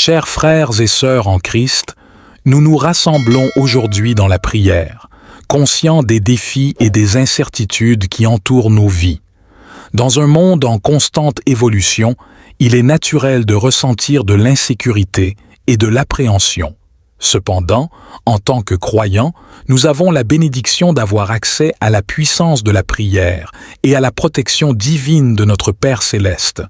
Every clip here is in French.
Chers frères et sœurs en Christ, nous nous rassemblons aujourd'hui dans la prière, conscients des défis et des incertitudes qui entourent nos vies. Dans un monde en constante évolution, il est naturel de ressentir de l'insécurité et de l'appréhension. Cependant, en tant que croyants, nous avons la bénédiction d'avoir accès à la puissance de la prière et à la protection divine de notre Père céleste.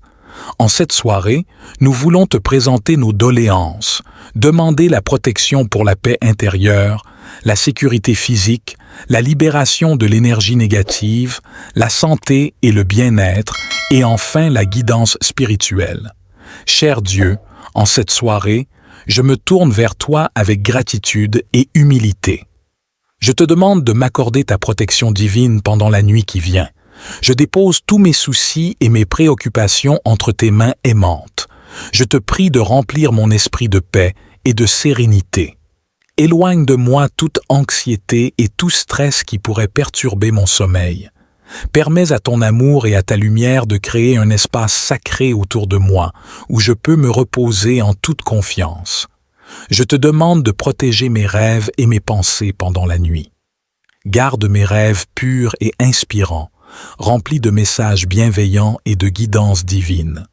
En cette soirée, nous voulons te présenter nos doléances, demander la protection pour la paix intérieure, la sécurité physique, la libération de l'énergie négative, la santé et le bien-être, et enfin la guidance spirituelle. Cher Dieu, en cette soirée, je me tourne vers toi avec gratitude et humilité. Je te demande de m'accorder ta protection divine pendant la nuit qui vient. Je dépose tous mes soucis et mes préoccupations entre tes mains aimantes. Je te prie de remplir mon esprit de paix et de sérénité. Éloigne de moi toute anxiété et tout stress qui pourrait perturber mon sommeil. Permets à ton amour et à ta lumière de créer un espace sacré autour de moi, où je peux me reposer en toute confiance. Je te demande de protéger mes rêves et mes pensées pendant la nuit. Garde mes rêves purs et inspirants, remplis de messages bienveillants et de guidance divine.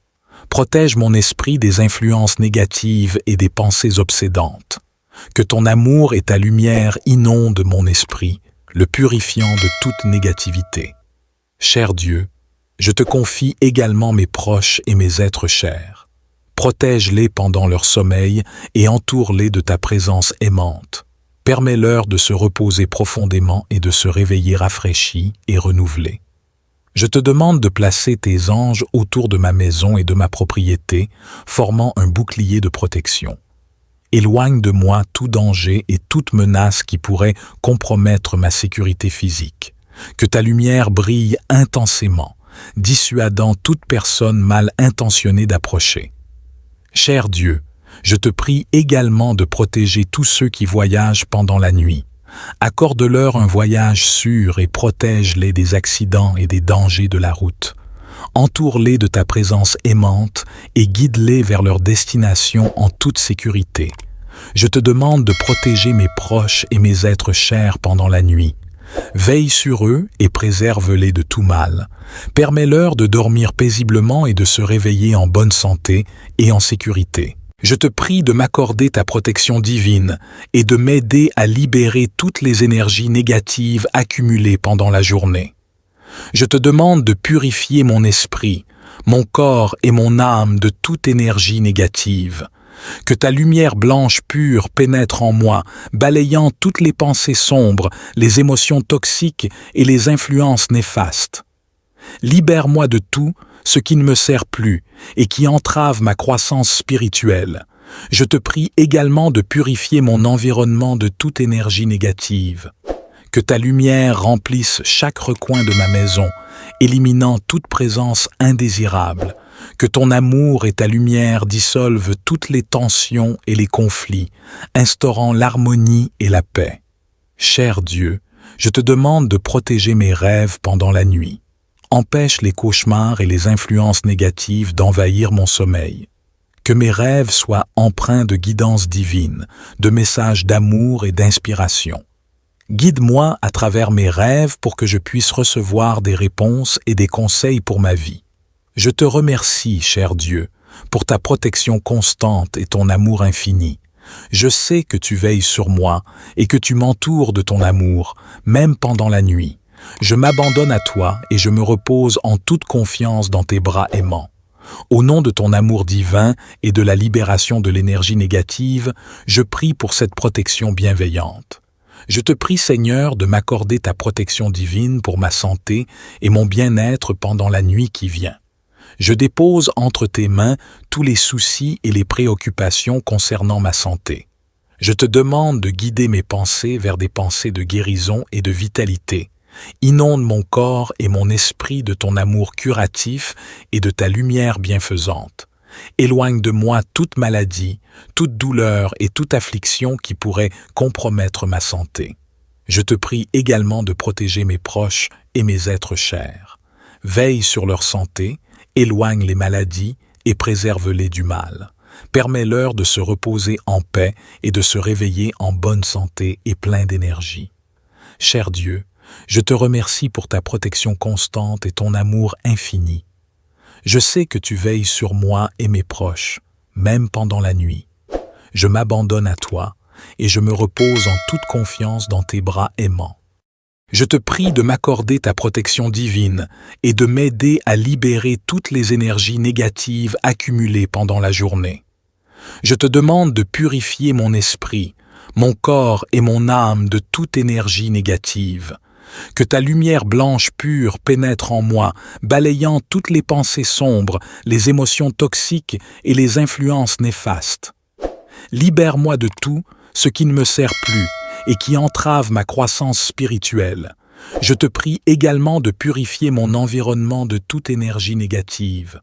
Protège mon esprit des influences négatives et des pensées obsédantes. Que ton amour et ta lumière inondent mon esprit, le purifiant de toute négativité. Cher Dieu, je te confie également mes proches et mes êtres chers. Protège-les pendant leur sommeil et entoure-les de ta présence aimante. Permets-leur de se reposer profondément et de se réveiller rafraîchis et renouvelés. Je te demande de placer tes anges autour de ma maison et de ma propriété, formant un bouclier de protection. Éloigne de moi tout danger et toute menace qui pourrait compromettre ma sécurité physique. Que ta lumière brille intensément, dissuadant toute personne mal intentionnée d'approcher. Cher Dieu, je te prie également de protéger tous ceux qui voyagent pendant la nuit. Accorde-leur un voyage sûr et protège-les des accidents et des dangers de la route. Entoure-les de ta présence aimante et guide-les vers leur destination en toute sécurité. Je te demande de protéger mes proches et mes êtres chers pendant la nuit. Veille sur eux et préserve-les de tout mal. Permets-leur de dormir paisiblement et de se réveiller en bonne santé et en sécurité. Je te prie de m'accorder ta protection divine et de m'aider à libérer toutes les énergies négatives accumulées pendant la journée. Je te demande de purifier mon esprit, mon corps et mon âme de toute énergie négative. Que ta lumière blanche pure pénètre en moi, balayant toutes les pensées sombres, les émotions toxiques et les influences néfastes. Libère-moi de tout ce qui ne me sert plus et qui entrave ma croissance spirituelle. Je te prie également de purifier mon environnement de toute énergie négative. Que ta lumière remplisse chaque recoin de ma maison, éliminant toute présence indésirable. Que ton amour et ta lumière dissolvent toutes les tensions et les conflits, instaurant l'harmonie et la paix. Cher Dieu, je te demande de protéger mes rêves pendant la nuit. Empêche les cauchemars et les influences négatives d'envahir mon sommeil. Que mes rêves soient empreints de guidance divine, de messages d'amour et d'inspiration. Guide-moi à travers mes rêves pour que je puisse recevoir des réponses et des conseils pour ma vie. Je te remercie, cher Dieu, pour ta protection constante et ton amour infini. Je sais que tu veilles sur moi et que tu m'entoures de ton amour, même pendant la nuit. Je m'abandonne à toi et je me repose en toute confiance dans tes bras aimants. Au nom de ton amour divin et de la libération de l'énergie négative, je prie pour cette protection bienveillante. Je te prie, Seigneur, de m'accorder ta protection divine pour ma santé et mon bien-être pendant la nuit qui vient. Je dépose entre tes mains tous les soucis et les préoccupations concernant ma santé. Je te demande de guider mes pensées vers des pensées de guérison et de vitalité. Inonde mon corps et mon esprit de ton amour curatif et de ta lumière bienfaisante. Éloigne de moi toute maladie, toute douleur et toute affliction qui pourrait compromettre ma santé. Je te prie également de protéger mes proches et mes êtres chers. Veille sur leur santé, éloigne les maladies et préserve-les du mal. Permets-leur de se reposer en paix et de se réveiller en bonne santé et plein d'énergie. Cher Dieu, je te remercie pour ta protection constante et ton amour infini. Je sais que tu veilles sur moi et mes proches, même pendant la nuit. Je m'abandonne à toi et je me repose en toute confiance dans tes bras aimants. Je te prie de m'accorder ta protection divine et de m'aider à libérer toutes les énergies négatives accumulées pendant la journée. Je te demande de purifier mon esprit, mon corps et mon âme de toute énergie négative. Que ta lumière blanche pure pénètre en moi, balayant toutes les pensées sombres, les émotions toxiques et les influences néfastes. Libère-moi de tout ce qui ne me sert plus et qui entrave ma croissance spirituelle. Je te prie également de purifier mon environnement de toute énergie négative.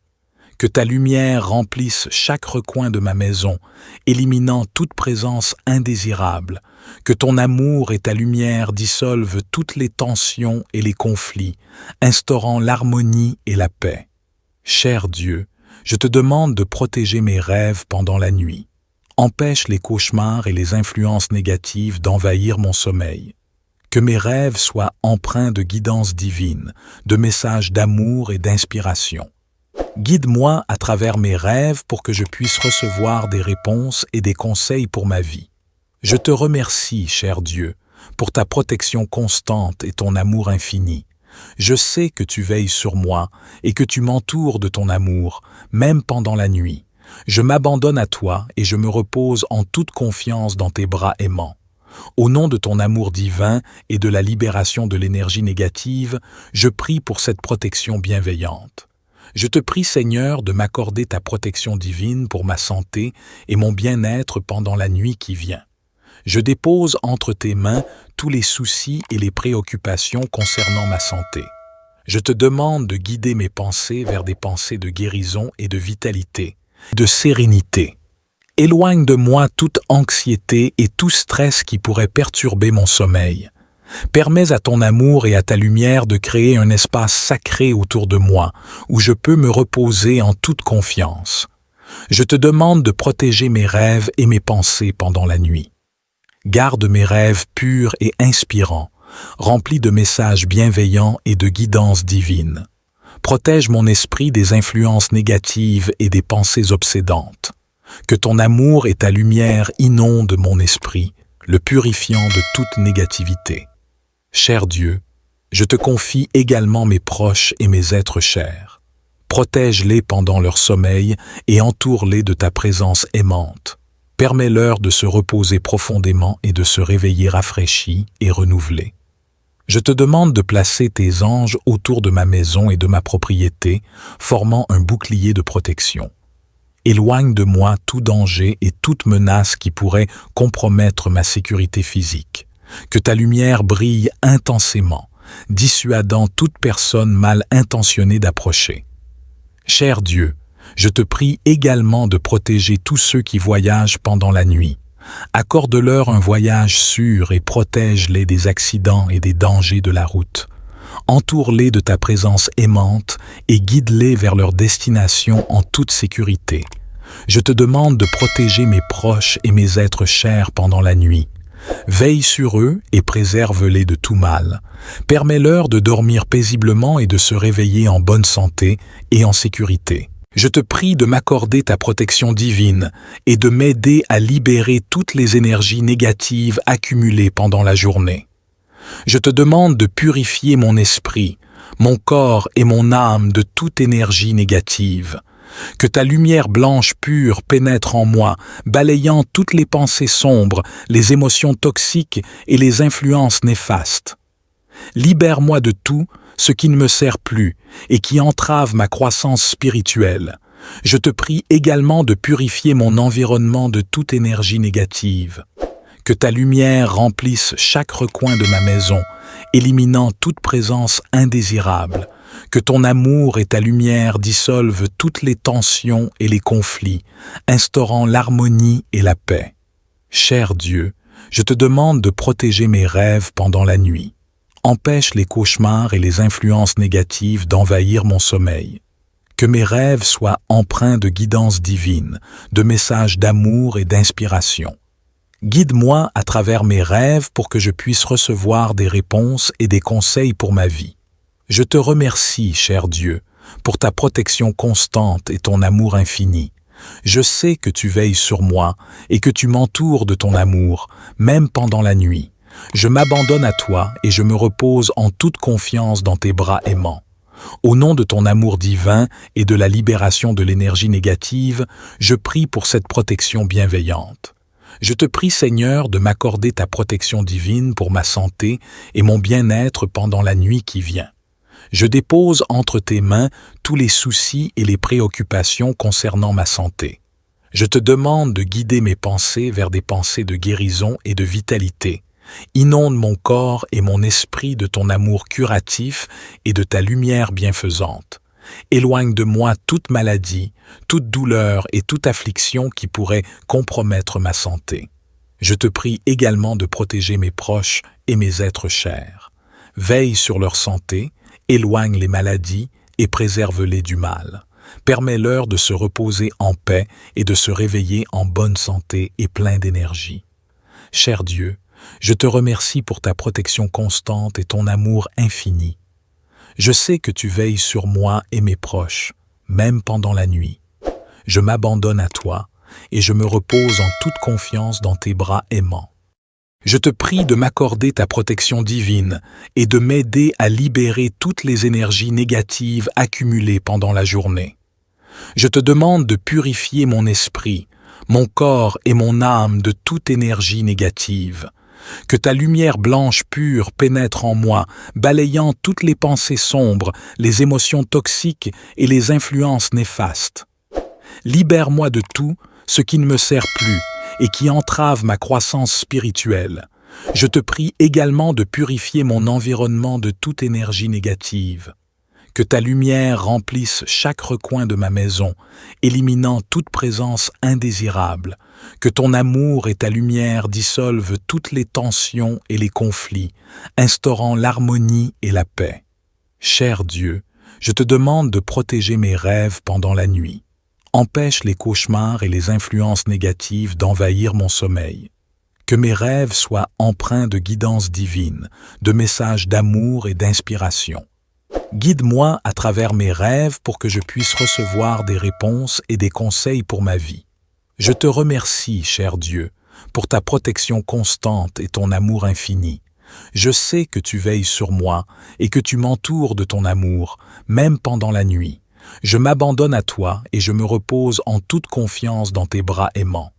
Que ta lumière remplisse chaque recoin de ma maison, éliminant toute présence indésirable. Que ton amour et ta lumière dissolvent toutes les tensions et les conflits, instaurant l'harmonie et la paix. Cher Dieu, je te demande de protéger mes rêves pendant la nuit. Empêche les cauchemars et les influences négatives d'envahir mon sommeil. Que mes rêves soient empreints de guidance divine, de messages d'amour et d'inspiration. Guide-moi à travers mes rêves pour que je puisse recevoir des réponses et des conseils pour ma vie. Je te remercie, cher Dieu, pour ta protection constante et ton amour infini. Je sais que tu veilles sur moi et que tu m'entoures de ton amour, même pendant la nuit. Je m'abandonne à toi et je me repose en toute confiance dans tes bras aimants. Au nom de ton amour divin et de la libération de l'énergie négative, je prie pour cette protection bienveillante. Je te prie, Seigneur, de m'accorder ta protection divine pour ma santé et mon bien-être pendant la nuit qui vient. Je dépose entre tes mains tous les soucis et les préoccupations concernant ma santé. Je te demande de guider mes pensées vers des pensées de guérison et de vitalité, de sérénité. Éloigne de moi toute anxiété et tout stress qui pourrait perturber mon sommeil. Permets à ton amour et à ta lumière de créer un espace sacré autour de moi, où je peux me reposer en toute confiance. Je te demande de protéger mes rêves et mes pensées pendant la nuit. Garde mes rêves purs et inspirants, remplis de messages bienveillants et de guidance divine. Protège mon esprit des influences négatives et des pensées obsédantes. Que ton amour et ta lumière inondent mon esprit, le purifiant de toute négativité. Cher Dieu, je te confie également mes proches et mes êtres chers. Protège-les pendant leur sommeil et entoure-les de ta présence aimante. Permets-leur de se reposer profondément et de se réveiller rafraîchis et renouvelés. Je te demande de placer tes anges autour de ma maison et de ma propriété, formant un bouclier de protection. Éloigne de moi tout danger et toute menace qui pourrait compromettre ma sécurité physique. Que ta lumière brille intensément, dissuadant toute personne mal intentionnée d'approcher. Cher Dieu, je te prie également de protéger tous ceux qui voyagent pendant la nuit. Accorde-leur un voyage sûr et protège-les des accidents et des dangers de la route. Entoure-les de ta présence aimante et guide-les vers leur destination en toute sécurité. Je te demande de protéger mes proches et mes êtres chers pendant la nuit. Veille sur eux et préserve-les de tout mal. Permets-leur de dormir paisiblement et de se réveiller en bonne santé et en sécurité. Je te prie de m'accorder ta protection divine et de m'aider à libérer toutes les énergies négatives accumulées pendant la journée. Je te demande de purifier mon esprit, mon corps et mon âme de toute énergie négative. Que ta lumière blanche pure pénètre en moi, balayant toutes les pensées sombres, les émotions toxiques et les influences néfastes. Libère-moi de tout ce qui ne me sert plus et qui entrave ma croissance spirituelle. Je te prie également de purifier mon environnement de toute énergie négative. Que ta lumière remplisse chaque recoin de ma maison, éliminant toute présence indésirable. Que ton amour et ta lumière dissolvent toutes les tensions et les conflits, instaurant l'harmonie et la paix. Cher Dieu, je te demande de protéger mes rêves pendant la nuit. Empêche les cauchemars et les influences négatives d'envahir mon sommeil. Que mes rêves soient empreints de guidance divine, de messages d'amour et d'inspiration. Guide-moi à travers mes rêves pour que je puisse recevoir des réponses et des conseils pour ma vie. Je te remercie, cher Dieu, pour ta protection constante et ton amour infini. Je sais que tu veilles sur moi et que tu m'entoures de ton amour, même pendant la nuit. Je m'abandonne à toi et je me repose en toute confiance dans tes bras aimants. Au nom de ton amour divin et de la libération de l'énergie négative, je prie pour cette protection bienveillante. Je te prie, Seigneur, de m'accorder ta protection divine pour ma santé et mon bien-être pendant la nuit qui vient. Je dépose entre tes mains tous les soucis et les préoccupations concernant ma santé. Je te demande de guider mes pensées vers des pensées de guérison et de vitalité. Inonde mon corps et mon esprit de ton amour curatif et de ta lumière bienfaisante. Éloigne de moi toute maladie, toute douleur et toute affliction qui pourrait compromettre ma santé. Je te prie également de protéger mes proches et mes êtres chers. Veille sur leur santé, éloigne les maladies et préserve-les du mal. Permets-leur de se reposer en paix et de se réveiller en bonne santé et plein d'énergie. Cher Dieu, je te remercie pour ta protection constante et ton amour infini. Je sais que tu veilles sur moi et mes proches, même pendant la nuit. Je m'abandonne à toi et je me repose en toute confiance dans tes bras aimants. Je te prie de m'accorder ta protection divine et de m'aider à libérer toutes les énergies négatives accumulées pendant la journée. Je te demande de purifier mon esprit, mon corps et mon âme de toute énergie négative. Que ta lumière blanche pure pénètre en moi, balayant toutes les pensées sombres, les émotions toxiques et les influences néfastes. Libère-moi de tout ce qui ne me sert plus et qui entrave ma croissance spirituelle. Je te prie également de purifier mon environnement de toute énergie négative. Que ta lumière remplisse chaque recoin de ma maison, éliminant toute présence indésirable. Que ton amour et ta lumière dissolvent toutes les tensions et les conflits, instaurant l'harmonie et la paix. Cher Dieu, je te demande de protéger mes rêves pendant la nuit. Empêche les cauchemars et les influences négatives d'envahir mon sommeil. Que mes rêves soient empreints de guidance divine, de messages d'amour et d'inspiration. Guide-moi à travers mes rêves pour que je puisse recevoir des réponses et des conseils pour ma vie. Je te remercie, cher Dieu, pour ta protection constante et ton amour infini. Je sais que tu veilles sur moi et que tu m'entoures de ton amour, même pendant la nuit. Je m'abandonne à toi et je me repose en toute confiance dans tes bras aimants.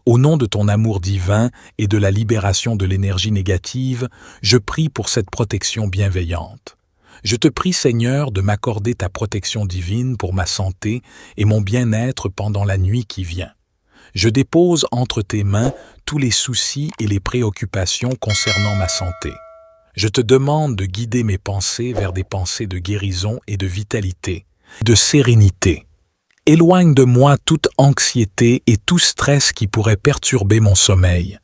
Au nom de ton amour divin et de la libération de l'énergie négative, je prie pour cette protection bienveillante. Je te prie, Seigneur, de m'accorder ta protection divine pour ma santé et mon bien-être pendant la nuit qui vient. Je dépose entre tes mains tous les soucis et les préoccupations concernant ma santé. Je te demande de guider mes pensées vers des pensées de guérison et de vitalité, de sérénité. Éloigne de moi toute anxiété et tout stress qui pourrait perturber mon sommeil.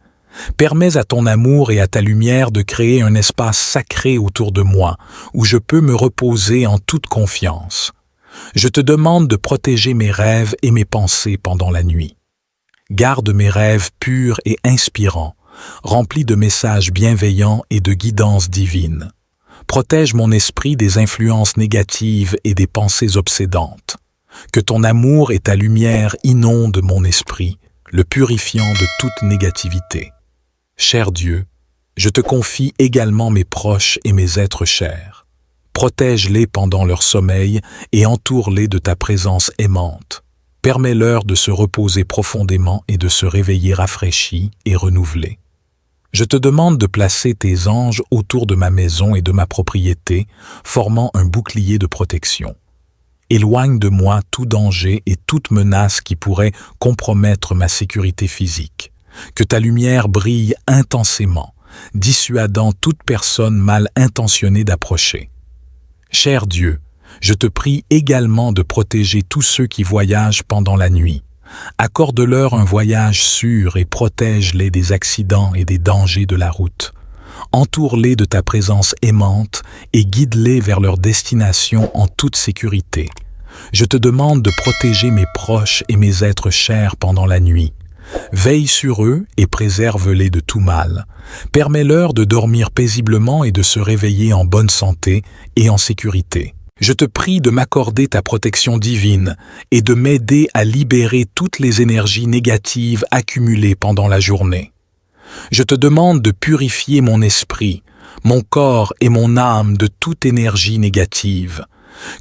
Permets à ton amour et à ta lumière de créer un espace sacré autour de moi, où je peux me reposer en toute confiance. Je te demande de protéger mes rêves et mes pensées pendant la nuit. Garde mes rêves purs et inspirants, remplis de messages bienveillants et de guidance divine. Protège mon esprit des influences négatives et des pensées obsédantes. Que ton amour et ta lumière inondent mon esprit, le purifiant de toute négativité. Cher Dieu, je te confie également mes proches et mes êtres chers. Protège-les pendant leur sommeil et entoure-les de ta présence aimante. Permets-leur de se reposer profondément et de se réveiller rafraîchis et renouvelés. Je te demande de placer tes anges autour de ma maison et de ma propriété, formant un bouclier de protection. Éloigne de moi tout danger et toute menace qui pourrait compromettre ma sécurité physique. Que ta lumière brille intensément, dissuadant toute personne mal intentionnée d'approcher. Cher Dieu, je te prie également de protéger tous ceux qui voyagent pendant la nuit. Accorde-leur un voyage sûr et protège-les des accidents et des dangers de la route. Entoure-les de ta présence aimante et guide-les vers leur destination en toute sécurité. Je te demande de protéger mes proches et mes êtres chers pendant la nuit. Veille sur eux et préserve-les de tout mal. Permets-leur de dormir paisiblement et de se réveiller en bonne santé et en sécurité. Je te prie de m'accorder ta protection divine et de m'aider à libérer toutes les énergies négatives accumulées pendant la journée. Je te demande de purifier mon esprit, mon corps et mon âme de toute énergie négative.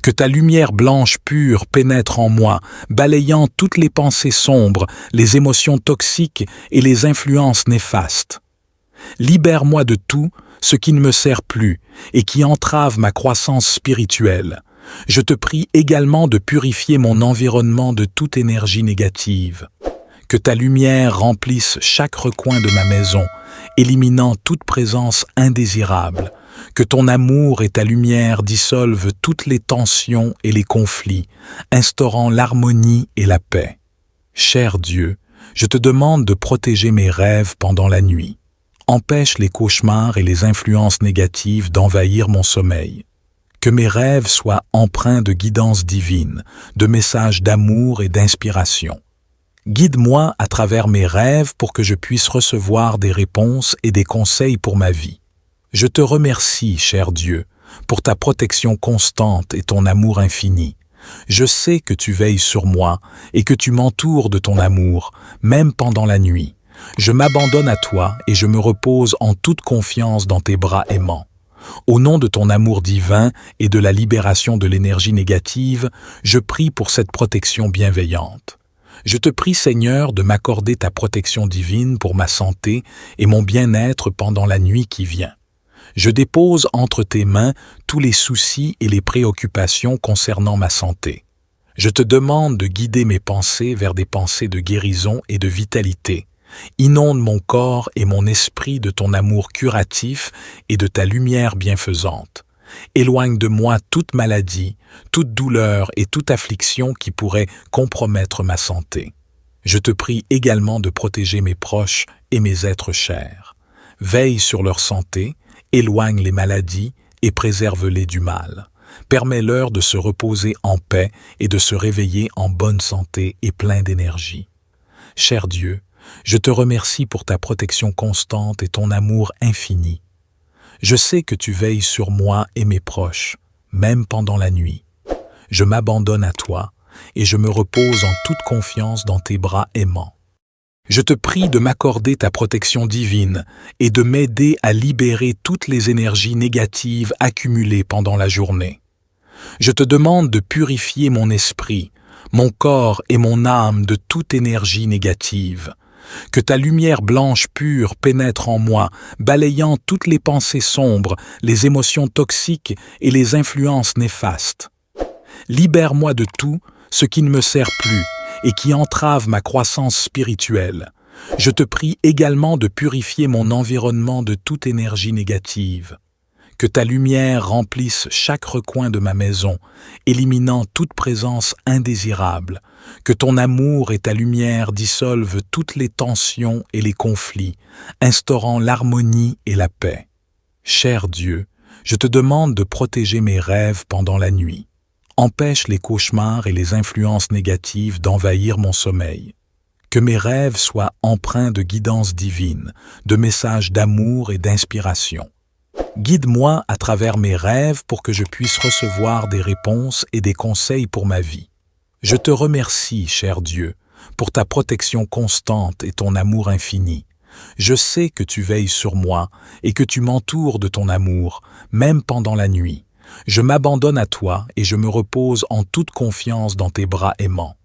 Que ta lumière blanche pure pénètre en moi, balayant toutes les pensées sombres, les émotions toxiques et les influences néfastes. Libère-moi de tout ce qui ne me sert plus et qui entrave ma croissance spirituelle. Je te prie également de purifier mon environnement de toute énergie négative. Que ta lumière remplisse chaque recoin de ma maison, éliminant toute présence indésirable. Que ton amour et ta lumière dissolvent toutes les tensions et les conflits, instaurant l'harmonie et la paix. Cher Dieu, je te demande de protéger mes rêves pendant la nuit. Empêche les cauchemars et les influences négatives d'envahir mon sommeil. Que mes rêves soient empreints de guidance divine, de messages d'amour et d'inspiration. Guide-moi à travers mes rêves pour que je puisse recevoir des réponses et des conseils pour ma vie. Je te remercie, cher Dieu, pour ta protection constante et ton amour infini. Je sais que tu veilles sur moi et que tu m'entoures de ton amour, même pendant la nuit. Je m'abandonne à toi et je me repose en toute confiance dans tes bras aimants. Au nom de ton amour divin et de la libération de l'énergie négative, je prie pour cette protection bienveillante. Je te prie, Seigneur, de m'accorder ta protection divine pour ma santé et mon bien-être pendant la nuit qui vient. Je dépose entre tes mains tous les soucis et les préoccupations concernant ma santé. Je te demande de guider mes pensées vers des pensées de guérison et de vitalité. Inonde mon corps et mon esprit de ton amour curatif et de ta lumière bienfaisante. Éloigne de moi toute maladie, toute douleur et toute affliction qui pourrait compromettre ma santé. Je te prie également de protéger mes proches et mes êtres chers. Veille sur leur santé, éloigne les maladies et préserve-les du mal. Permets-leur de se reposer en paix et de se réveiller en bonne santé et plein d'énergie. Cher Dieu, je te remercie pour ta protection constante et ton amour infini. Je sais que tu veilles sur moi et mes proches, même pendant la nuit. Je m'abandonne à toi et je me repose en toute confiance dans tes bras aimants. Je te prie de m'accorder ta protection divine et de m'aider à libérer toutes les énergies négatives accumulées pendant la journée. Je te demande de purifier mon esprit, mon corps et mon âme de toute énergie négative. Que ta lumière blanche pure pénètre en moi, balayant toutes les pensées sombres, les émotions toxiques et les influences néfastes. Libère-moi de tout ce qui ne me sert plus et qui entrave ma croissance spirituelle. Je te prie également de purifier mon environnement de toute énergie négative. Que ta lumière remplisse chaque recoin de ma maison, éliminant toute présence indésirable. Que ton amour et ta lumière dissolvent toutes les tensions et les conflits, instaurant l'harmonie et la paix. Cher Dieu, je te demande de protéger mes rêves pendant la nuit. Empêche les cauchemars et les influences négatives d'envahir mon sommeil. Que mes rêves soient empreints de guidance divine, de messages d'amour et d'inspiration. Guide-moi à travers mes rêves pour que je puisse recevoir des réponses et des conseils pour ma vie. Je te remercie, cher Dieu, pour ta protection constante et ton amour infini. Je sais que tu veilles sur moi et que tu m'entoures de ton amour, même pendant la nuit. Je m'abandonne à toi et je me repose en toute confiance dans tes bras aimants.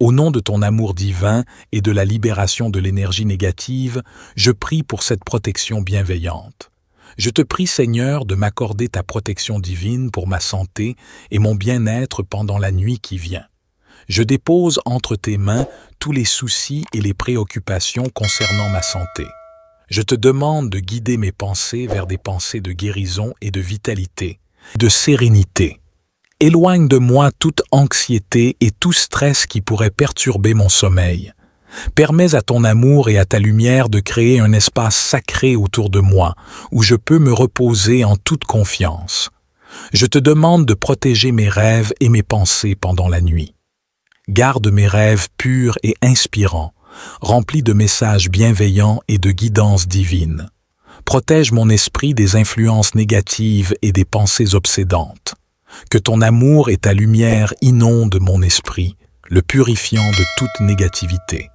Au nom de ton amour divin et de la libération de l'énergie négative, je prie pour cette protection bienveillante. Je te prie, Seigneur, de m'accorder ta protection divine pour ma santé et mon bien-être pendant la nuit qui vient. Je dépose entre tes mains tous les soucis et les préoccupations concernant ma santé. Je te demande de guider mes pensées vers des pensées de guérison et de vitalité, de sérénité. Éloigne de moi toute anxiété et tout stress qui pourrait perturber mon sommeil. Permets à ton amour et à ta lumière de créer un espace sacré autour de moi, où je peux me reposer en toute confiance. Je te demande de protéger mes rêves et mes pensées pendant la nuit. Garde mes rêves purs et inspirants, remplis de messages bienveillants et de guidance divine. Protège mon esprit des influences négatives et des pensées obsédantes. Que ton amour et ta lumière inondent mon esprit, le purifiant de toute négativité.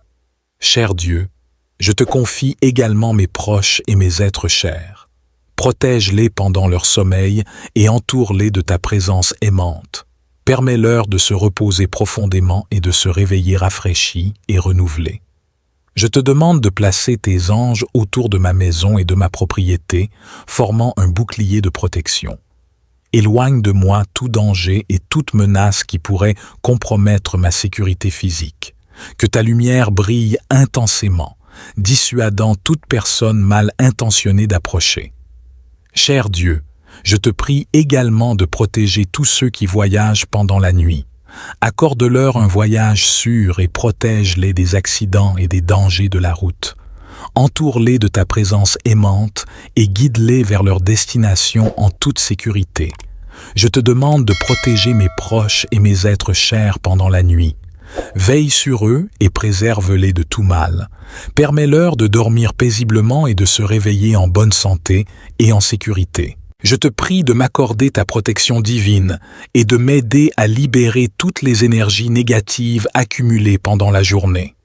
Cher Dieu, je te confie également mes proches et mes êtres chers. Protège-les pendant leur sommeil et entoure-les de ta présence aimante. Permets-leur de se reposer profondément et de se réveiller rafraîchis et renouvelés. Je te demande de placer tes anges autour de ma maison et de ma propriété, formant un bouclier de protection. Éloigne de moi tout danger et toute menace qui pourrait compromettre ma sécurité physique. Que ta lumière brille intensément, dissuadant toute personne mal intentionnée d'approcher. Cher Dieu, je te prie également de protéger tous ceux qui voyagent pendant la nuit. Accorde-leur un voyage sûr et protège-les des accidents et des dangers de la route. Entoure-les de ta présence aimante et guide-les vers leur destination en toute sécurité. Je te demande de protéger mes proches et mes êtres chers pendant la nuit. Veille sur eux et préserve-les de tout mal. Permets-leur de dormir paisiblement et de se réveiller en bonne santé et en sécurité. Je te prie de m'accorder ta protection divine et de m'aider à libérer toutes les énergies négatives accumulées pendant la journée.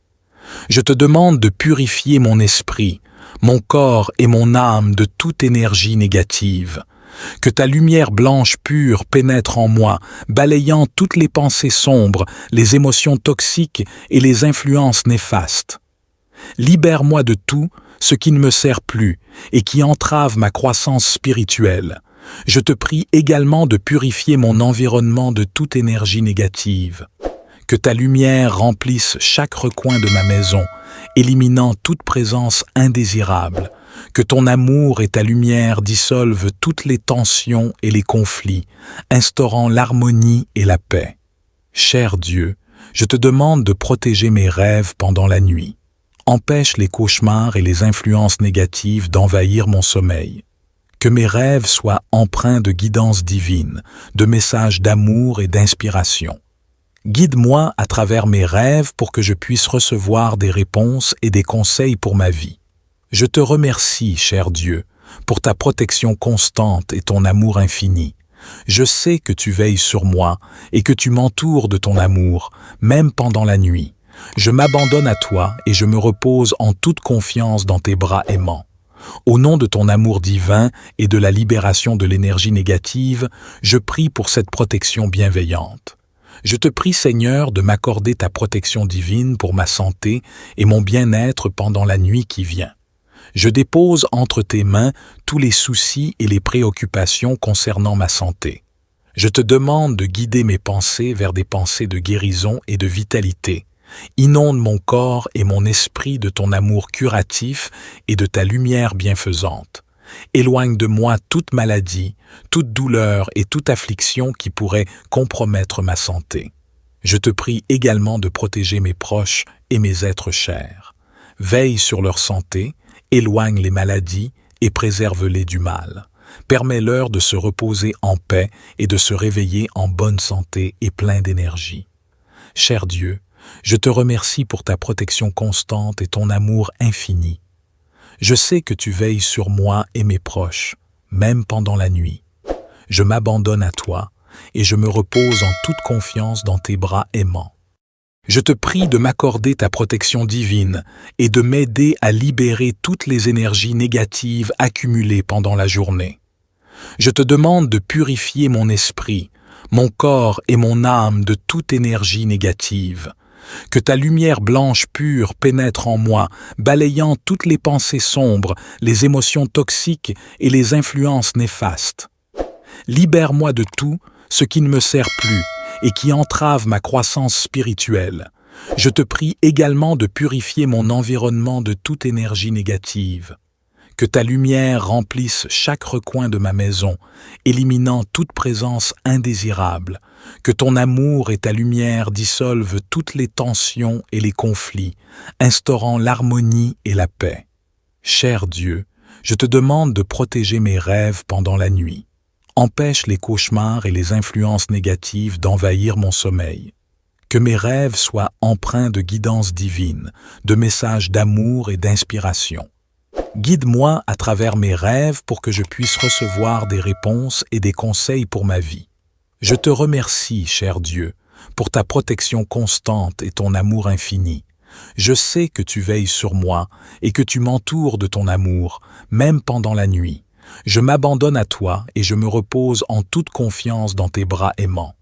Je te demande de purifier mon esprit, mon corps et mon âme de toute énergie négative. Que ta lumière blanche pure pénètre en moi, balayant toutes les pensées sombres, les émotions toxiques et les influences néfastes. Libère-moi de tout ce qui ne me sert plus et qui entrave ma croissance spirituelle. Je te prie également de purifier mon environnement de toute énergie négative. Que ta lumière remplisse chaque recoin de ma maison, éliminant toute présence indésirable. Que ton amour et ta lumière dissolvent toutes les tensions et les conflits, instaurant l'harmonie et la paix. Cher Dieu, je te demande de protéger mes rêves pendant la nuit. Empêche les cauchemars et les influences négatives d'envahir mon sommeil. Que mes rêves soient empreints de guidance divine, de messages d'amour et d'inspiration. Guide-moi à travers mes rêves pour que je puisse recevoir des réponses et des conseils pour ma vie. Je te remercie, cher Dieu, pour ta protection constante et ton amour infini. Je sais que tu veilles sur moi et que tu m'entoures de ton amour, même pendant la nuit. Je m'abandonne à toi et je me repose en toute confiance dans tes bras aimants. Au nom de ton amour divin et de la libération de l'énergie négative, je prie pour cette protection bienveillante. Je te prie, Seigneur, de m'accorder ta protection divine pour ma santé et mon bien-être pendant la nuit qui vient. Je dépose entre tes mains tous les soucis et les préoccupations concernant ma santé. Je te demande de guider mes pensées vers des pensées de guérison et de vitalité. Inonde mon corps et mon esprit de ton amour curatif et de ta lumière bienfaisante. Éloigne de moi toute maladie, toute douleur et toute affliction qui pourrait compromettre ma santé. Je te prie également de protéger mes proches et mes êtres chers. Veille sur leur santé, éloigne les maladies et préserve-les du mal. Permets-leur de se reposer en paix et de se réveiller en bonne santé et plein d'énergie. Cher Dieu, je te remercie pour ta protection constante et ton amour infini. Je sais que tu veilles sur moi et mes proches, même pendant la nuit. Je m'abandonne à toi et je me repose en toute confiance dans tes bras aimants. Je te prie de m'accorder ta protection divine et de m'aider à libérer toutes les énergies négatives accumulées pendant la journée. Je te demande de purifier mon esprit, mon corps et mon âme de toute énergie négative. Que ta lumière blanche pure pénètre en moi, balayant toutes les pensées sombres, les émotions toxiques et les influences néfastes. Libère-moi de tout ce qui ne me sert plus et qui entrave ma croissance spirituelle. Je te prie également de purifier mon environnement de toute énergie négative. Que ta lumière remplisse chaque recoin de ma maison, éliminant toute présence indésirable. Que ton amour et ta lumière dissolvent toutes les tensions et les conflits, instaurant l'harmonie et la paix. Cher Dieu, je te demande de protéger mes rêves pendant la nuit. Empêche les cauchemars et les influences négatives d'envahir mon sommeil. Que mes rêves soient empreints de guidance divine, de messages d'amour et d'inspiration. Guide-moi à travers mes rêves pour que je puisse recevoir des réponses et des conseils pour ma vie. Je te remercie, cher Dieu, pour ta protection constante et ton amour infini. Je sais que tu veilles sur moi et que tu m'entoures de ton amour, même pendant la nuit. Je m'abandonne à toi et je me repose en toute confiance dans tes bras aimants.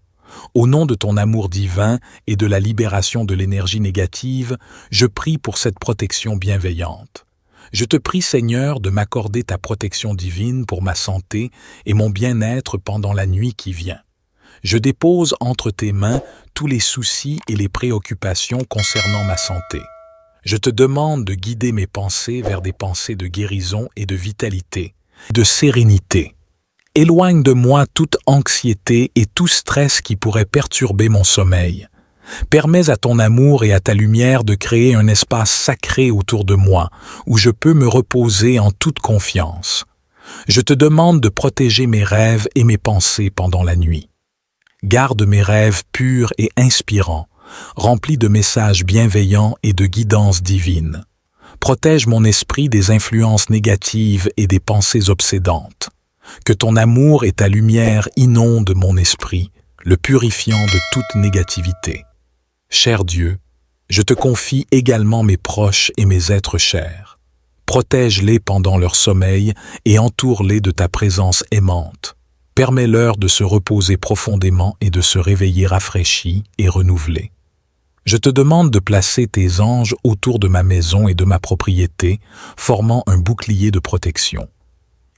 Au nom de ton amour divin et de la libération de l'énergie négative, je prie pour cette protection bienveillante. Je te prie, Seigneur, de m'accorder ta protection divine pour ma santé et mon bien-être pendant la nuit qui vient. Je dépose entre tes mains tous les soucis et les préoccupations concernant ma santé. Je te demande de guider mes pensées vers des pensées de guérison et de vitalité, de sérénité. Éloigne de moi toute anxiété et tout stress qui pourrait perturber mon sommeil. Permets à ton amour et à ta lumière de créer un espace sacré autour de moi, où je peux me reposer en toute confiance. Je te demande de protéger mes rêves et mes pensées pendant la nuit. Garde mes rêves purs et inspirants, remplis de messages bienveillants et de guidance divine. Protège mon esprit des influences négatives et des pensées obsédantes. Que ton amour et ta lumière inondent mon esprit, le purifiant de toute négativité. Cher Dieu, je te confie également mes proches et mes êtres chers. Protège-les pendant leur sommeil et entoure-les de ta présence aimante. Permets-leur de se reposer profondément et de se réveiller rafraîchis et renouvelés. Je te demande de placer tes anges autour de ma maison et de ma propriété, formant un bouclier de protection.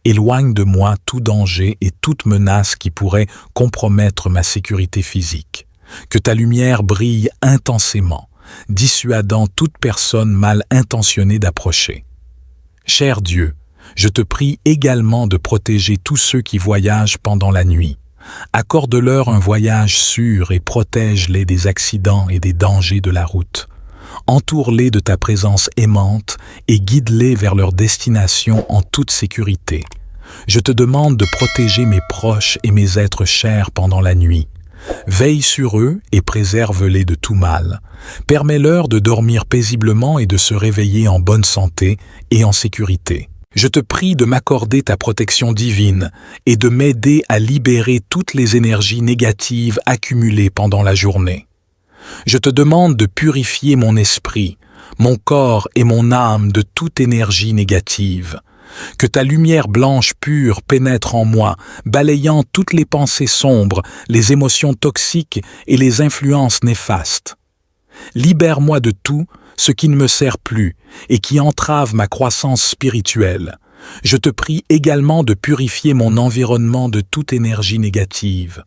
Éloigne de moi tout danger et toute menace qui pourrait compromettre ma sécurité physique. Que ta lumière brille intensément, dissuadant toute personne mal intentionnée d'approcher. Cher Dieu, je te prie également de protéger tous ceux qui voyagent pendant la nuit. Accorde-leur un voyage sûr et protège-les des accidents et des dangers de la route. Entoure-les de ta présence aimante et guide-les vers leur destination en toute sécurité. Je te demande de protéger mes proches et mes êtres chers pendant la nuit. Veille sur eux et préserve-les de tout mal. Permets-leur de dormir paisiblement et de se réveiller en bonne santé et en sécurité. Je te prie de m'accorder ta protection divine et de m'aider à libérer toutes les énergies négatives accumulées pendant la journée. Je te demande de purifier mon esprit, mon corps et mon âme de toute énergie négative. Que ta lumière blanche pure pénètre en moi, balayant toutes les pensées sombres, les émotions toxiques et les influences néfastes. Libère-moi de tout ce qui ne me sert plus et qui entrave ma croissance spirituelle. Je te prie également de purifier mon environnement de toute énergie négative.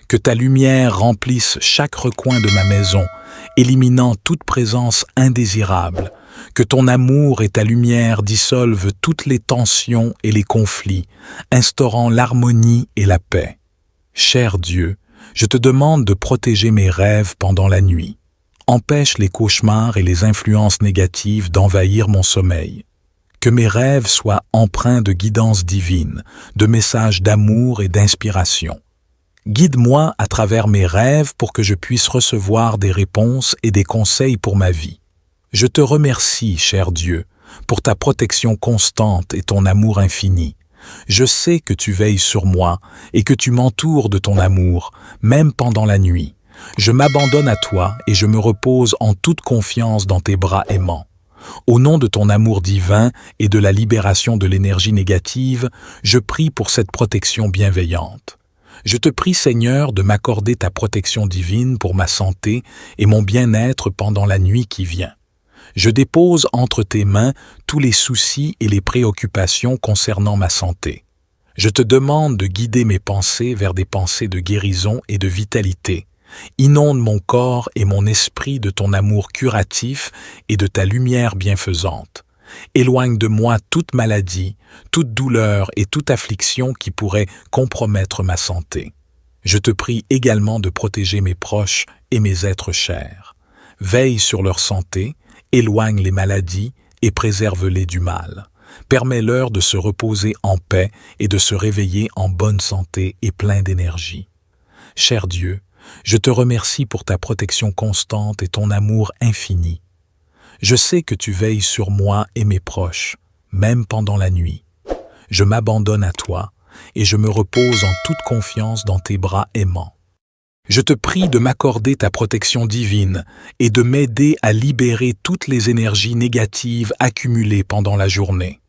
Que ta lumière remplisse chaque recoin de ma maison, éliminant toute présence indésirable. Que ton amour et ta lumière dissolvent toutes les tensions et les conflits, instaurant l'harmonie et la paix. Cher Dieu, je te demande de protéger mes rêves pendant la nuit. Empêche les cauchemars et les influences négatives d'envahir mon sommeil. Que mes rêves soient empreints de guidance divine, de messages d'amour et d'inspiration. Guide-moi à travers mes rêves pour que je puisse recevoir des réponses et des conseils pour ma vie. Je te remercie, cher Dieu, pour ta protection constante et ton amour infini. Je sais que tu veilles sur moi et que tu m'entoures de ton amour, même pendant la nuit. Je m'abandonne à toi et je me repose en toute confiance dans tes bras aimants. Au nom de ton amour divin et de la libération de l'énergie négative, je prie pour cette protection bienveillante. Je te prie, Seigneur, de m'accorder ta protection divine pour ma santé et mon bien-être pendant la nuit qui vient. Je dépose entre tes mains tous les soucis et les préoccupations concernant ma santé. Je te demande de guider mes pensées vers des pensées de guérison et de vitalité. Inonde mon corps et mon esprit de ton amour curatif et de ta lumière bienfaisante. Éloigne de moi toute maladie, toute douleur et toute affliction qui pourrait compromettre ma santé. Je te prie également de protéger mes proches et mes êtres chers. Veille sur leur santé, éloigne les maladies et préserve-les du mal. Permets-leur de se reposer en paix et de se réveiller en bonne santé et plein d'énergie. Cher Dieu, je te remercie pour ta protection constante et ton amour infini. Je sais que tu veilles sur moi et mes proches, même pendant la nuit. Je m'abandonne à toi et je me repose en toute confiance dans tes bras aimants. Je te prie de m'accorder ta protection divine et de m'aider à libérer toutes les énergies négatives accumulées pendant la journée.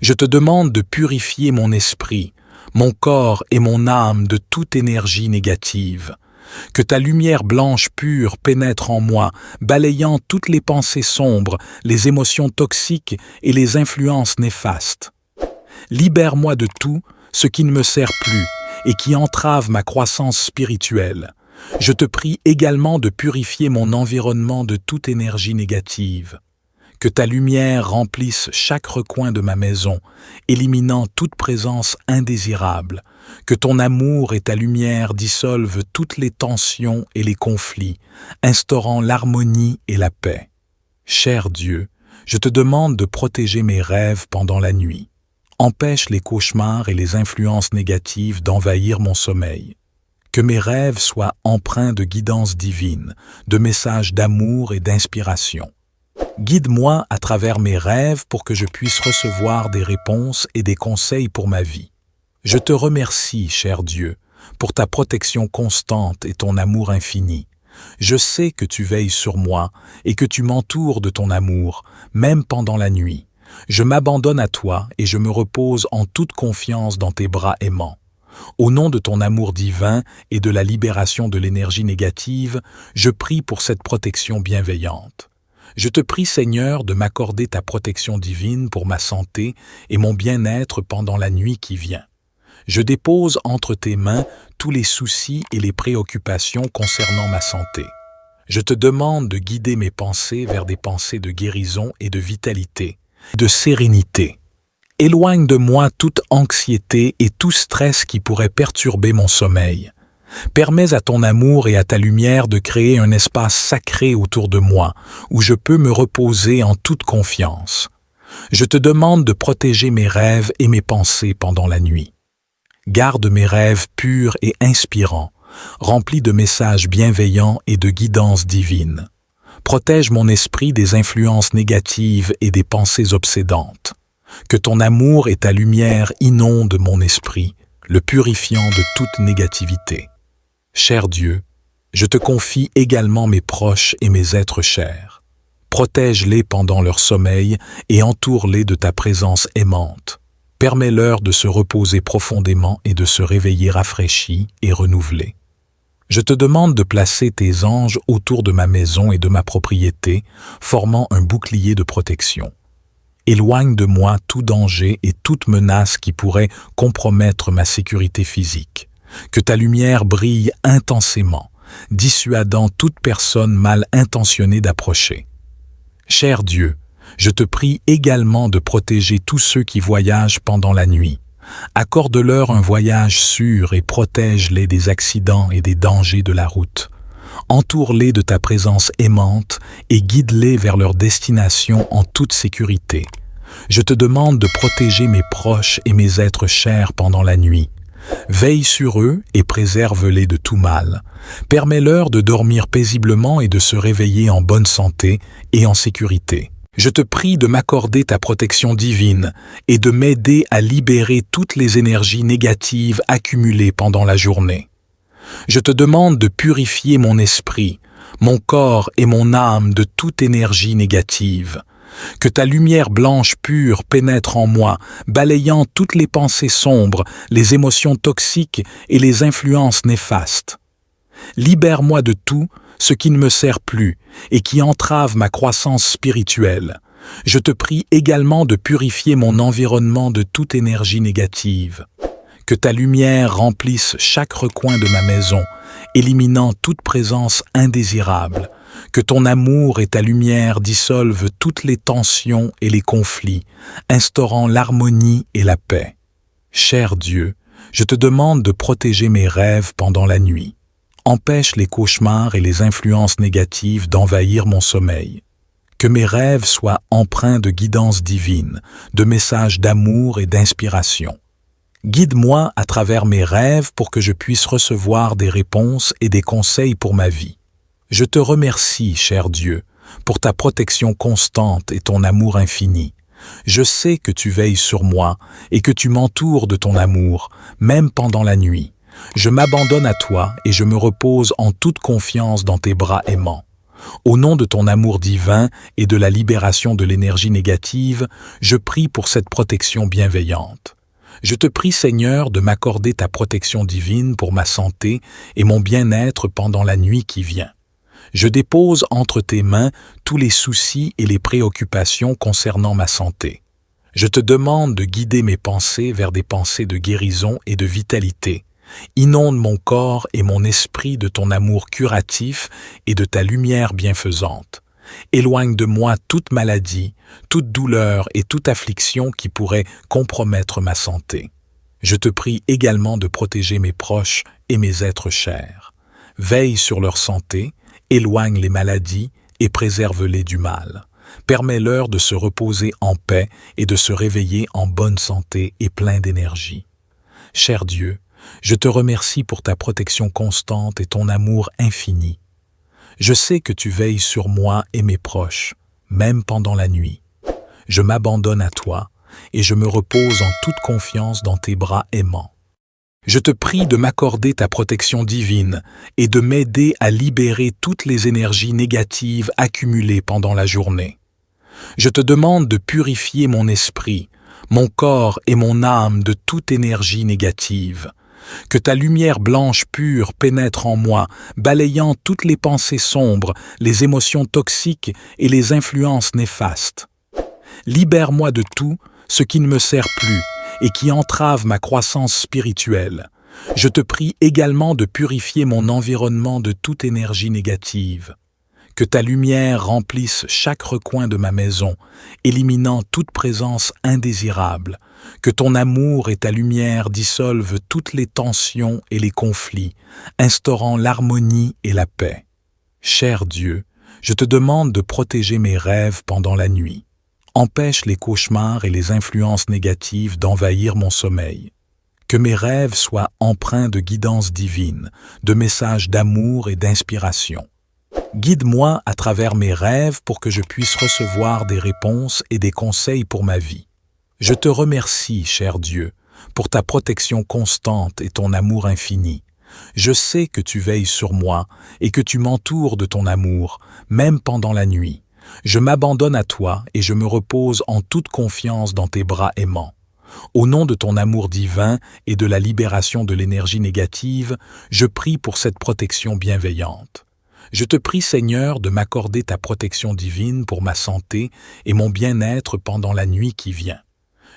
Je te demande de purifier mon esprit, mon corps et mon âme de toute énergie négative. Que ta lumière blanche pure pénètre en moi, balayant toutes les pensées sombres, les émotions toxiques et les influences néfastes. Libère-moi de tout ce qui ne me sert plus et qui entrave ma croissance spirituelle. Je te prie également de purifier mon environnement de toute énergie négative. Que ta lumière remplisse chaque recoin de ma maison, éliminant toute présence indésirable. Que ton amour et ta lumière dissolvent toutes les tensions et les conflits, instaurant l'harmonie et la paix. Cher Dieu, je te demande de protéger mes rêves pendant la nuit. Empêche les cauchemars et les influences négatives d'envahir mon sommeil. Que mes rêves soient empreints de guidance divine, de messages d'amour et d'inspiration. Guide-moi à travers mes rêves pour que je puisse recevoir des réponses et des conseils pour ma vie. Je te remercie, cher Dieu, pour ta protection constante et ton amour infini. Je sais que tu veilles sur moi et que tu m'entoures de ton amour, même pendant la nuit. Je m'abandonne à toi et je me repose en toute confiance dans tes bras aimants. Au nom de ton amour divin et de la libération de l'énergie négative, je prie pour cette protection bienveillante. Je te prie, Seigneur, de m'accorder ta protection divine pour ma santé et mon bien-être pendant la nuit qui vient. Je dépose entre tes mains tous les soucis et les préoccupations concernant ma santé. Je te demande de guider mes pensées vers des pensées de guérison et de vitalité, de sérénité. Éloigne de moi toute anxiété et tout stress qui pourrait perturber mon sommeil. Permets à ton amour et à ta lumière de créer un espace sacré autour de moi, où je peux me reposer en toute confiance. Je te demande de protéger mes rêves et mes pensées pendant la nuit. Garde mes rêves purs et inspirants, remplis de messages bienveillants et de guidance divine. Protège mon esprit des influences négatives et des pensées obsédantes. Que ton amour et ta lumière inondent mon esprit, le purifiant de toute négativité. Cher Dieu, je te confie également mes proches et mes êtres chers. Protège-les pendant leur sommeil et entoure-les de ta présence aimante. Permets-leur de se reposer profondément et de se réveiller rafraîchis et renouvelés. Je te demande de placer tes anges autour de ma maison et de ma propriété, formant un bouclier de protection. Éloigne de moi tout danger et toute menace qui pourrait compromettre ma sécurité physique. Que ta lumière brille intensément, dissuadant toute personne mal intentionnée d'approcher. Cher Dieu, je te prie également de protéger tous ceux qui voyagent pendant la nuit. Accorde-leur un voyage sûr et protège-les des accidents et des dangers de la route. Entoure-les de ta présence aimante et guide-les vers leur destination en toute sécurité. Je te demande de protéger mes proches et mes êtres chers pendant la nuit. Veille sur eux et préserve-les de tout mal. Permets-leur de dormir paisiblement et de se réveiller en bonne santé et en sécurité. Je te prie de m'accorder ta protection divine et de m'aider à libérer toutes les énergies négatives accumulées pendant la journée. Je te demande de purifier mon esprit, mon corps et mon âme de toute énergie négative. Que ta lumière blanche pure pénètre en moi, balayant toutes les pensées sombres, les émotions toxiques et les influences néfastes. Libère-moi de tout ce qui ne me sert plus et qui entrave ma croissance spirituelle. Je te prie également de purifier mon environnement de toute énergie négative. Que ta lumière remplisse chaque recoin de ma maison, éliminant toute présence indésirable. Que ton amour et ta lumière dissolvent toutes les tensions et les conflits, instaurant l'harmonie et la paix. Cher Dieu, je te demande de protéger mes rêves pendant la nuit. Empêche les cauchemars et les influences négatives d'envahir mon sommeil. Que mes rêves soient empreints de guidance divine, de messages d'amour et d'inspiration. Guide-moi à travers mes rêves pour que je puisse recevoir des réponses et des conseils pour ma vie. Je te remercie, cher Dieu, pour ta protection constante et ton amour infini. Je sais que tu veilles sur moi et que tu m'entoures de ton amour, même pendant la nuit. Je m'abandonne à toi et je me repose en toute confiance dans tes bras aimants. Au nom de ton amour divin et de la libération de l'énergie négative, je prie pour cette protection bienveillante. Je te prie, Seigneur, de m'accorder ta protection divine pour ma santé et mon bien-être pendant la nuit qui vient. Je dépose entre tes mains tous les soucis et les préoccupations concernant ma santé. Je te demande de guider mes pensées vers des pensées de guérison et de vitalité. Inonde mon corps et mon esprit de ton amour curatif et de ta lumière bienfaisante. Éloigne de moi toute maladie, toute douleur et toute affliction qui pourrait compromettre ma santé. Je te prie également de protéger mes proches et mes êtres chers. Veille sur leur santé, éloigne les maladies et préserve-les du mal. Permets-leur de se reposer en paix et de se réveiller en bonne santé et plein d'énergie. Cher Dieu, je te remercie pour ta protection constante et ton amour infini. Je sais que tu veilles sur moi et mes proches, même pendant la nuit. Je m'abandonne à toi et je me repose en toute confiance dans tes bras aimants. Je te prie de m'accorder ta protection divine et de m'aider à libérer toutes les énergies négatives accumulées pendant la journée. Je te demande de purifier mon esprit, mon corps et mon âme de toute énergie négative. Que ta lumière blanche pure pénètre en moi, balayant toutes les pensées sombres, les émotions toxiques et les influences néfastes. Libère-moi de tout ce qui ne me sert plus et qui entrave ma croissance spirituelle. Je te prie également de purifier mon environnement de toute énergie négative. Que ta lumière remplisse chaque recoin de ma maison, éliminant toute présence indésirable. Que ton amour et ta lumière dissolvent toutes les tensions et les conflits, instaurant l'harmonie et la paix. Cher Dieu, je te demande de protéger mes rêves pendant la nuit. Empêche les cauchemars et les influences négatives d'envahir mon sommeil. Que mes rêves soient empreints de guidance divine, de messages d'amour et d'inspiration. Guide-moi à travers mes rêves pour que je puisse recevoir des réponses et des conseils pour ma vie. Je te remercie, cher Dieu, pour ta protection constante et ton amour infini. Je sais que tu veilles sur moi et que tu m'entoures de ton amour, même pendant la nuit. Je m'abandonne à toi et je me repose en toute confiance dans tes bras aimants. Au nom de ton amour divin et de la libération de l'énergie négative, je prie pour cette protection bienveillante. Je te prie, Seigneur, de m'accorder ta protection divine pour ma santé et mon bien-être pendant la nuit qui vient.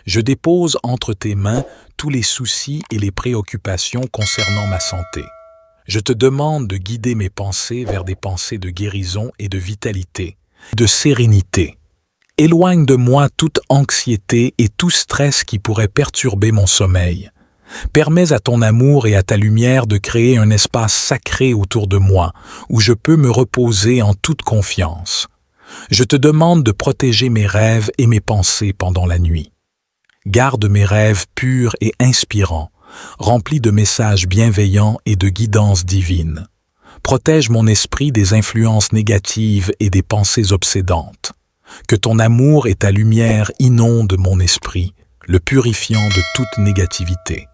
Je dépose entre tes mains tous les soucis et les préoccupations concernant ma santé. Je te demande de guider mes pensées vers des pensées de guérison et de vitalité, de sérénité. Éloigne de moi toute anxiété et tout stress qui pourrait perturber mon sommeil. Permets à ton amour et à ta lumière de créer un espace sacré autour de moi, où je peux me reposer en toute confiance. Je te demande de protéger mes rêves et mes pensées pendant la nuit. Garde mes rêves purs et inspirants, remplis de messages bienveillants et de guidance divine. Protège mon esprit des influences négatives et des pensées obsédantes. Que ton amour et ta lumière inondent mon esprit, le purifiant de toute négativité.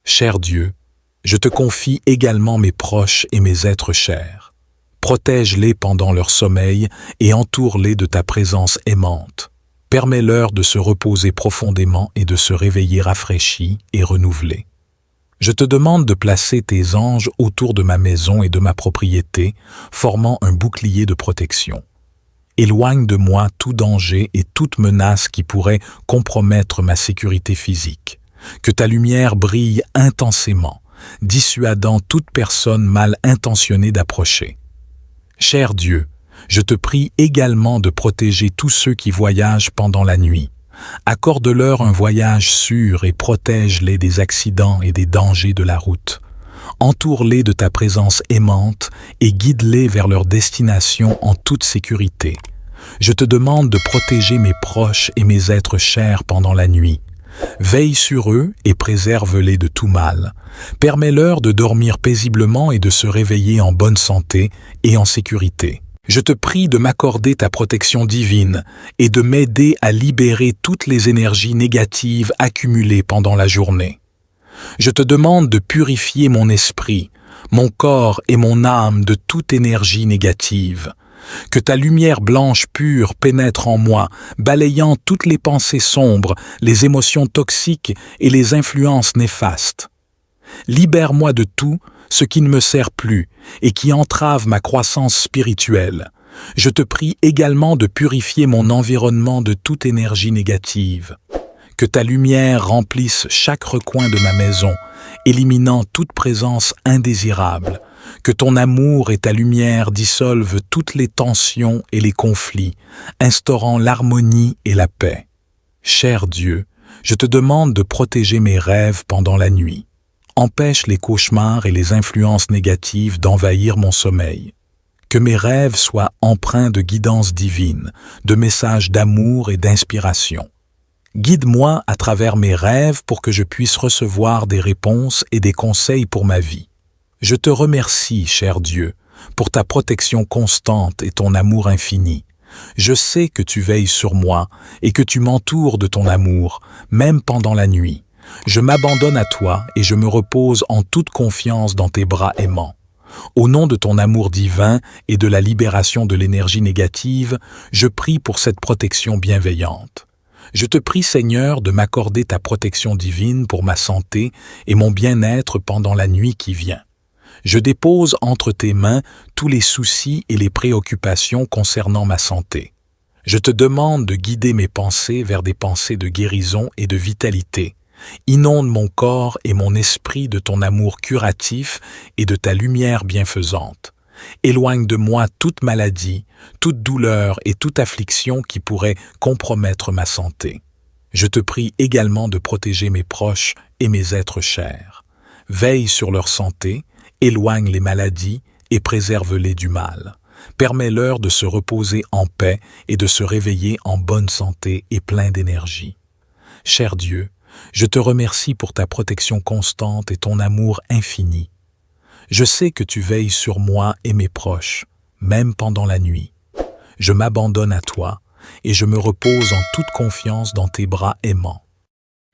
Cher Dieu, je te confie également mes proches et mes êtres chers. Protège-les pendant leur sommeil et entoure-les de ta présence aimante. Permets-leur de se reposer profondément et de se réveiller rafraîchis et renouvelés. Je te demande de placer tes anges autour de ma maison et de ma propriété, formant un bouclier de protection. Éloigne de moi tout danger et toute menace qui pourrait compromettre ma sécurité physique. Que ta lumière brille intensément, dissuadant toute personne mal intentionnée d'approcher. Cher Dieu, je te prie également de protéger tous ceux qui voyagent pendant la nuit. Accorde-leur un voyage sûr et protège-les des accidents et des dangers de la route. Entoure-les de ta présence aimante et guide-les vers leur destination en toute sécurité. Je te demande de protéger mes proches et mes êtres chers pendant la nuit. Veille sur eux et préserve-les de tout mal. Permets-leur de dormir paisiblement et de se réveiller en bonne santé et en sécurité. Je te prie de m'accorder ta protection divine et de m'aider à libérer toutes les énergies négatives accumulées pendant la journée. Je te demande de purifier mon esprit, mon corps et mon âme de toute énergie négative. Que ta lumière blanche pure pénètre en moi, balayant toutes les pensées sombres, les émotions toxiques et les influences néfastes. Libère-moi de tout ce qui ne me sert plus et qui entrave ma croissance spirituelle. Je te prie également de purifier mon environnement de toute énergie négative. Que ta lumière remplisse chaque recoin de ma maison, éliminant toute présence indésirable. Que ton amour et ta lumière dissolvent toutes les tensions et les conflits, instaurant l'harmonie et la paix. Cher Dieu, je te demande de protéger mes rêves pendant la nuit. Empêche les cauchemars et les influences négatives d'envahir mon sommeil. Que mes rêves soient empreints de guidance divine, de messages d'amour et d'inspiration. Guide-moi à travers mes rêves pour que je puisse recevoir des réponses et des conseils pour ma vie. Je te remercie, cher Dieu, pour ta protection constante et ton amour infini. Je sais que tu veilles sur moi et que tu m'entoures de ton amour, même pendant la nuit. Je m'abandonne à toi et je me repose en toute confiance dans tes bras aimants. Au nom de ton amour divin et de la libération de l'énergie négative, je prie pour cette protection bienveillante. Je te prie, Seigneur, de m'accorder ta protection divine pour ma santé et mon bien-être pendant la nuit qui vient. Je dépose entre tes mains tous les soucis et les préoccupations concernant ma santé. Je te demande de guider mes pensées vers des pensées de guérison et de vitalité. Inonde mon corps et mon esprit de ton amour curatif et de ta lumière bienfaisante. Éloigne de moi toute maladie, toute douleur et toute affliction qui pourrait compromettre ma santé. Je te prie également de protéger mes proches et mes êtres chers. Veille sur leur santé, éloigne les maladies et préserve-les du mal. Permets-leur de se reposer en paix et de se réveiller en bonne santé et plein d'énergie. Cher Dieu, je te remercie pour ta protection constante et ton amour infini. Je sais que tu veilles sur moi et mes proches, même pendant la nuit. Je m'abandonne à toi et je me repose en toute confiance dans tes bras aimants.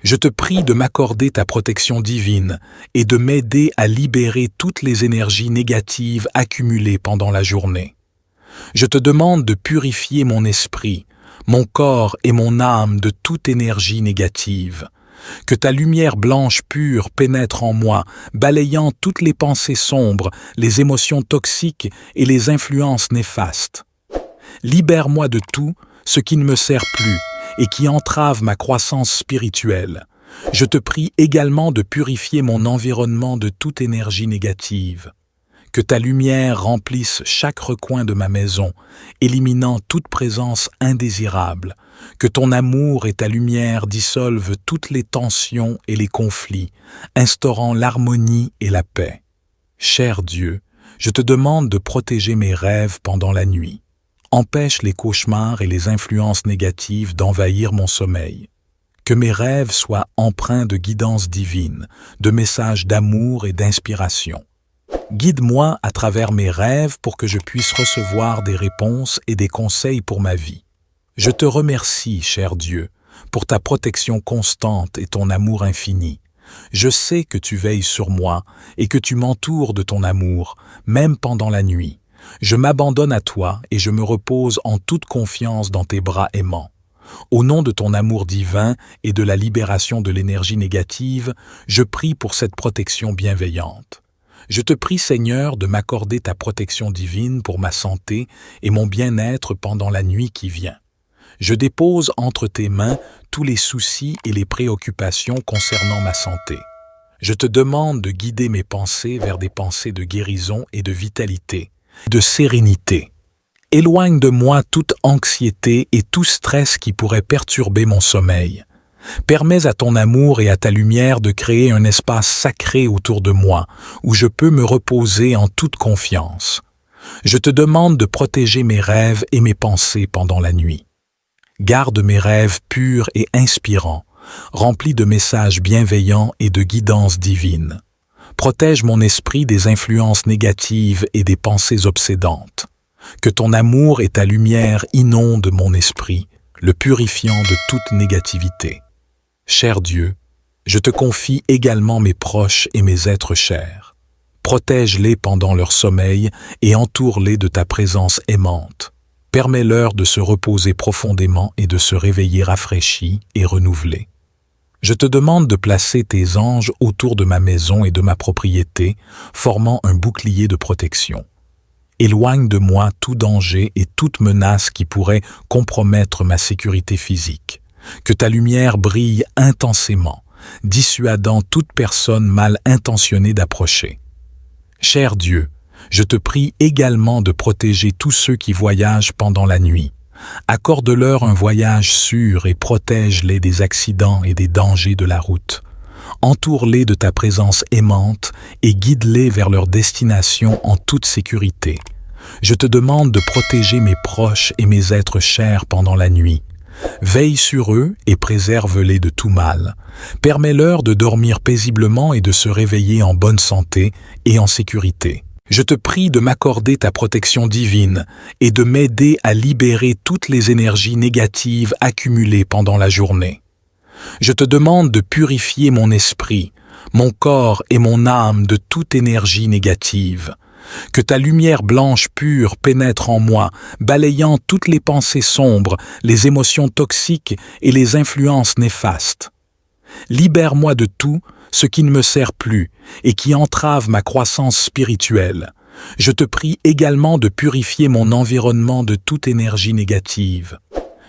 Je te prie de m'accorder ta protection divine et de m'aider à libérer toutes les énergies négatives accumulées pendant la journée. Je te demande de purifier mon esprit, mon corps et mon âme de toute énergie négative. Que ta lumière blanche pure pénètre en moi, balayant toutes les pensées sombres, les émotions toxiques et les influences néfastes. Libère-moi de tout ce qui ne me sert plus et qui entrave ma croissance spirituelle. Je te prie également de purifier mon environnement de toute énergie négative. Que ta lumière remplisse chaque recoin de ma maison, éliminant toute présence indésirable. Que ton amour et ta lumière dissolvent toutes les tensions et les conflits, instaurant l'harmonie et la paix. Cher Dieu, je te demande de protéger mes rêves pendant la nuit. Empêche les cauchemars et les influences négatives d'envahir mon sommeil. Que mes rêves soient empreints de guidance divine, de messages d'amour et d'inspiration. Guide-moi à travers mes rêves pour que je puisse recevoir des réponses et des conseils pour ma vie. Je te remercie, cher Dieu, pour ta protection constante et ton amour infini. Je sais que tu veilles sur moi et que tu m'entoures de ton amour, même pendant la nuit. Je m'abandonne à toi et je me repose en toute confiance dans tes bras aimants. Au nom de ton amour divin et de la libération de l'énergie négative, je prie pour cette protection bienveillante. Je te prie, Seigneur, de m'accorder ta protection divine pour ma santé et mon bien-être pendant la nuit qui vient. Je dépose entre tes mains tous les soucis et les préoccupations concernant ma santé. Je te demande de guider mes pensées vers des pensées de guérison et de vitalité, de sérénité. Éloigne de moi toute anxiété et tout stress qui pourrait perturber mon sommeil. Permets à ton amour et à ta lumière de créer un espace sacré autour de moi, où je peux me reposer en toute confiance. Je te demande de protéger mes rêves et mes pensées pendant la nuit. Garde mes rêves purs et inspirants, remplis de messages bienveillants et de guidance divine. Protège mon esprit des influences négatives et des pensées obsédantes. Que ton amour et ta lumière inondent mon esprit, le purifiant de toute négativité. Cher Dieu, je te confie également mes proches et mes êtres chers. Protège-les pendant leur sommeil et entoure-les de ta présence aimante. Permets-leur de se reposer profondément et de se réveiller rafraîchis et renouvelés. Je te demande de placer tes anges autour de ma maison et de ma propriété, formant un bouclier de protection. Éloigne de moi tout danger et toute menace qui pourrait compromettre ma sécurité physique. Que ta lumière brille intensément, dissuadant toute personne mal intentionnée d'approcher. Cher Dieu, je te prie également de protéger tous ceux qui voyagent pendant la nuit. Accorde-leur un voyage sûr et protège-les des accidents et des dangers de la route. Entoure-les de ta présence aimante et guide-les vers leur destination en toute sécurité. Je te demande de protéger mes proches et mes êtres chers pendant la nuit. Veille sur eux et préserve-les de tout mal. Permets-leur de dormir paisiblement et de se réveiller en bonne santé et en sécurité. Je te prie de m'accorder ta protection divine et de m'aider à libérer toutes les énergies négatives accumulées pendant la journée. Je te demande de purifier mon esprit, mon corps et mon âme de toute énergie négative. Que ta lumière blanche pure pénètre en moi, balayant toutes les pensées sombres, les émotions toxiques et les influences néfastes. Libère-moi de tout ce qui ne me sert plus et qui entrave ma croissance spirituelle. Je te prie également de purifier mon environnement de toute énergie négative.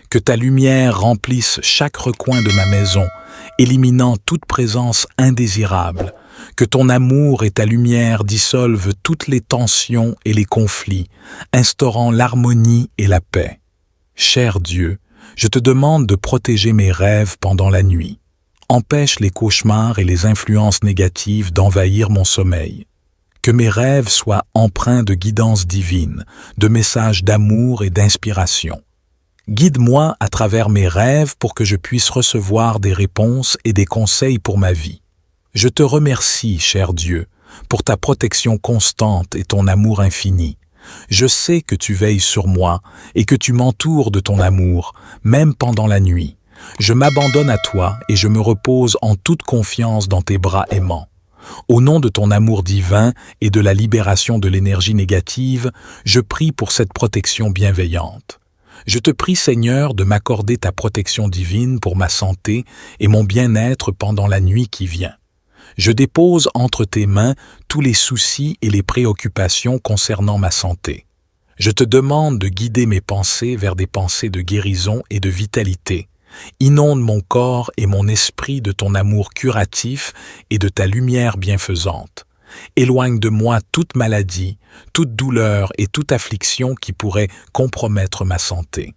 Que ta lumière remplisse chaque recoin de ma maison, éliminant toute présence indésirable. Que ton amour et ta lumière dissolvent toutes les tensions et les conflits, instaurant l'harmonie et la paix. Cher Dieu, je te demande de protéger mes rêves pendant la nuit. Empêche les cauchemars et les influences négatives d'envahir mon sommeil. Que mes rêves soient empreints de guidance divine, de messages d'amour et d'inspiration. Guide-moi à travers mes rêves pour que je puisse recevoir des réponses et des conseils pour ma vie. Je te remercie, cher Dieu, pour ta protection constante et ton amour infini. Je sais que tu veilles sur moi et que tu m'entoures de ton amour, même pendant la nuit. Je m'abandonne à toi et je me repose en toute confiance dans tes bras aimants. Au nom de ton amour divin et de la libération de l'énergie négative, je prie pour cette protection bienveillante. Je te prie, Seigneur, de m'accorder ta protection divine pour ma santé et mon bien-être pendant la nuit qui vient. Je dépose entre tes mains tous les soucis et les préoccupations concernant ma santé. Je te demande de guider mes pensées vers des pensées de guérison et de vitalité. Inonde mon corps et mon esprit de ton amour curatif et de ta lumière bienfaisante. Éloigne de moi toute maladie, toute douleur et toute affliction qui pourrait compromettre ma santé.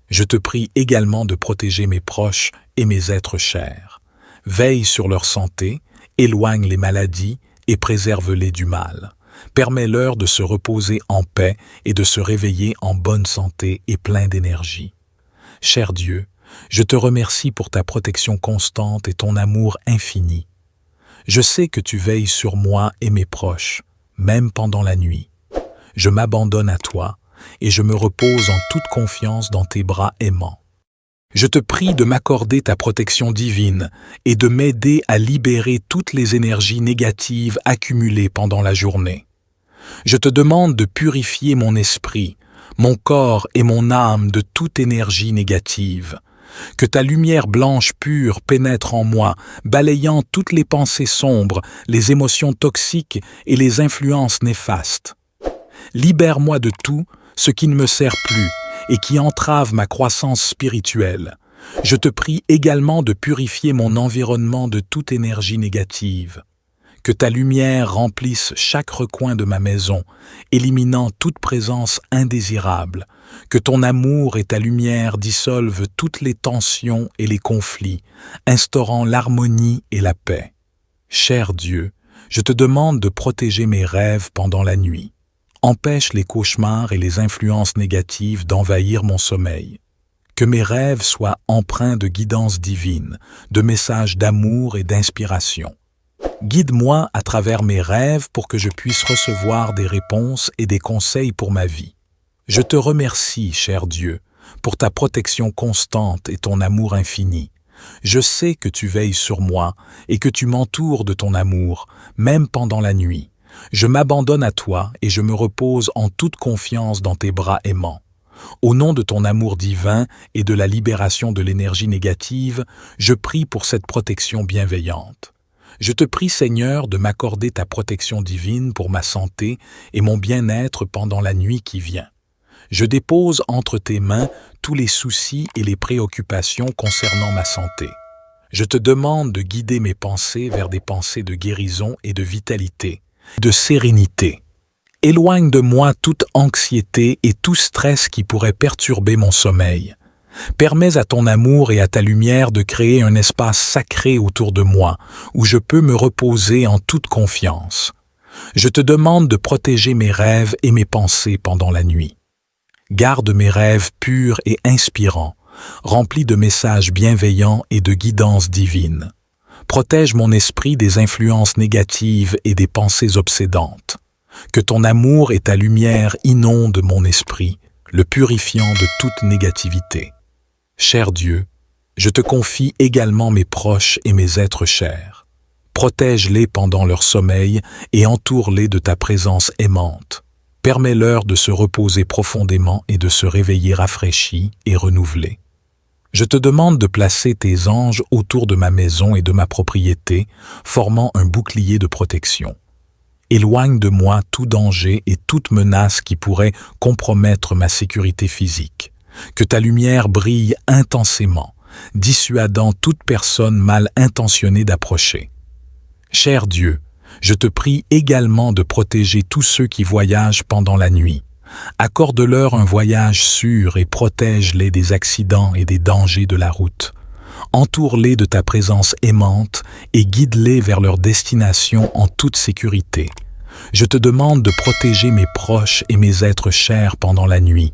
Je te prie également de protéger mes proches et mes êtres chers. Veille sur leur santé, éloigne les maladies et préserve-les du mal. Permets-leur de se reposer en paix et de se réveiller en bonne santé et plein d'énergie. Cher Dieu, je te remercie pour ta protection constante et ton amour infini. Je sais que tu veilles sur moi et mes proches, même pendant la nuit. Je m'abandonne à toi et je me repose en toute confiance dans tes bras aimants. Je te prie de m'accorder ta protection divine et de m'aider à libérer toutes les énergies négatives accumulées pendant la journée. Je te demande de purifier mon esprit, mon corps et mon âme de toute énergie négative. Que ta lumière blanche pure pénètre en moi, balayant toutes les pensées sombres, les émotions toxiques et les influences néfastes. Libère-moi de tout ce qui ne me sert plus et qui entrave ma croissance spirituelle. Je te prie également de purifier mon environnement de toute énergie négative. Que ta lumière remplisse chaque recoin de ma maison, éliminant toute présence indésirable. Que ton amour et ta lumière dissolvent toutes les tensions et les conflits, instaurant l'harmonie et la paix. Cher Dieu, je te demande de protéger mes rêves pendant la nuit. Empêche les cauchemars et les influences négatives d'envahir mon sommeil. Que mes rêves soient empreints de guidance divine, de messages d'amour et d'inspiration. Guide-moi à travers mes rêves pour que je puisse recevoir des réponses et des conseils pour ma vie. Je te remercie, cher Dieu, pour ta protection constante et ton amour infini. Je sais que tu veilles sur moi et que tu m'entoures de ton amour, même pendant la nuit. Je m'abandonne à toi et je me repose en toute confiance dans tes bras aimants. Au nom de ton amour divin et de la libération de l'énergie négative, je prie pour cette protection bienveillante. Je te prie, Seigneur, de m'accorder ta protection divine pour ma santé et mon bien-être pendant la nuit qui vient. Je dépose entre tes mains tous les soucis et les préoccupations concernant ma santé. Je te demande de guider mes pensées vers des pensées de guérison et de vitalité, de sérénité. Éloigne de moi toute anxiété et tout stress qui pourrait perturber mon sommeil. Permets à ton amour et à ta lumière de créer un espace sacré autour de moi, où je peux me reposer en toute confiance. Je te demande de protéger mes rêves et mes pensées pendant la nuit. Garde mes rêves purs et inspirants, remplis de messages bienveillants et de guidance divine. Protège mon esprit des influences négatives et des pensées obsédantes. Que ton amour et ta lumière inondent mon esprit, le purifiant de toute négativité. Cher Dieu, je te confie également mes proches et mes êtres chers. Protège-les pendant leur sommeil et entoure-les de ta présence aimante. Permets-leur de se reposer profondément et de se réveiller rafraîchis et renouvelés. Je te demande de placer tes anges autour de ma maison et de ma propriété, formant un bouclier de protection. Éloigne de moi tout danger et toute menace qui pourrait compromettre ma sécurité physique. Que ta lumière brille intensément, dissuadant toute personne mal intentionnée d'approcher. Cher Dieu, je te prie également de protéger tous ceux qui voyagent pendant la nuit. Accorde-leur un voyage sûr et protège-les des accidents et des dangers de la route. Entoure-les de ta présence aimante et guide-les vers leur destination en toute sécurité. Je te demande de protéger mes proches et mes êtres chers pendant la nuit.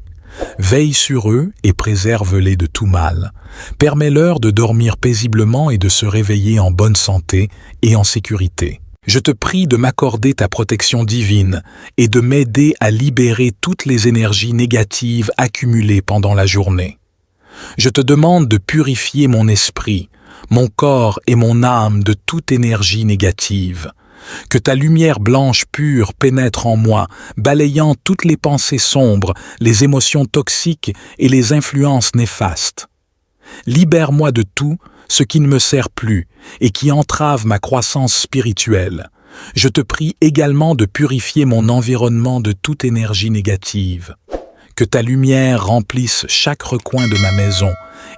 Veille sur eux et préserve-les de tout mal. Permets-leur de dormir paisiblement et de se réveiller en bonne santé et en sécurité. Je te prie de m'accorder ta protection divine et de m'aider à libérer toutes les énergies négatives accumulées pendant la journée. Je te demande de purifier mon esprit, mon corps et mon âme de toute énergie négative. Que ta lumière blanche pure pénètre en moi, balayant toutes les pensées sombres, les émotions toxiques et les influences néfastes. Libère-moi de tout ce qui ne me sert plus et qui entrave ma croissance spirituelle. Je te prie également de purifier mon environnement de toute énergie négative. Que ta lumière remplisse chaque recoin de ma maison,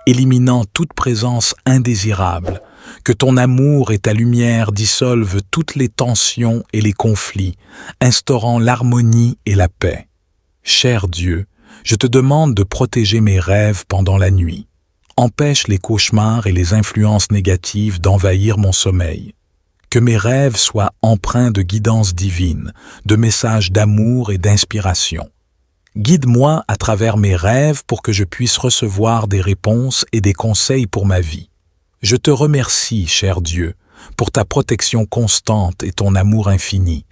éliminant toute présence indésirable. Que ton amour et ta lumière dissolvent toutes les tensions et les conflits, instaurant l'harmonie et la paix. Cher Dieu, je te demande de protéger mes rêves pendant la nuit. Empêche les cauchemars et les influences négatives d'envahir mon sommeil. Que mes rêves soient empreints de guidance divine, de messages d'amour et d'inspiration. Guide-moi à travers mes rêves pour que je puisse recevoir des réponses et des conseils pour ma vie. Je te remercie, cher Dieu, pour ta protection constante et ton amour infini.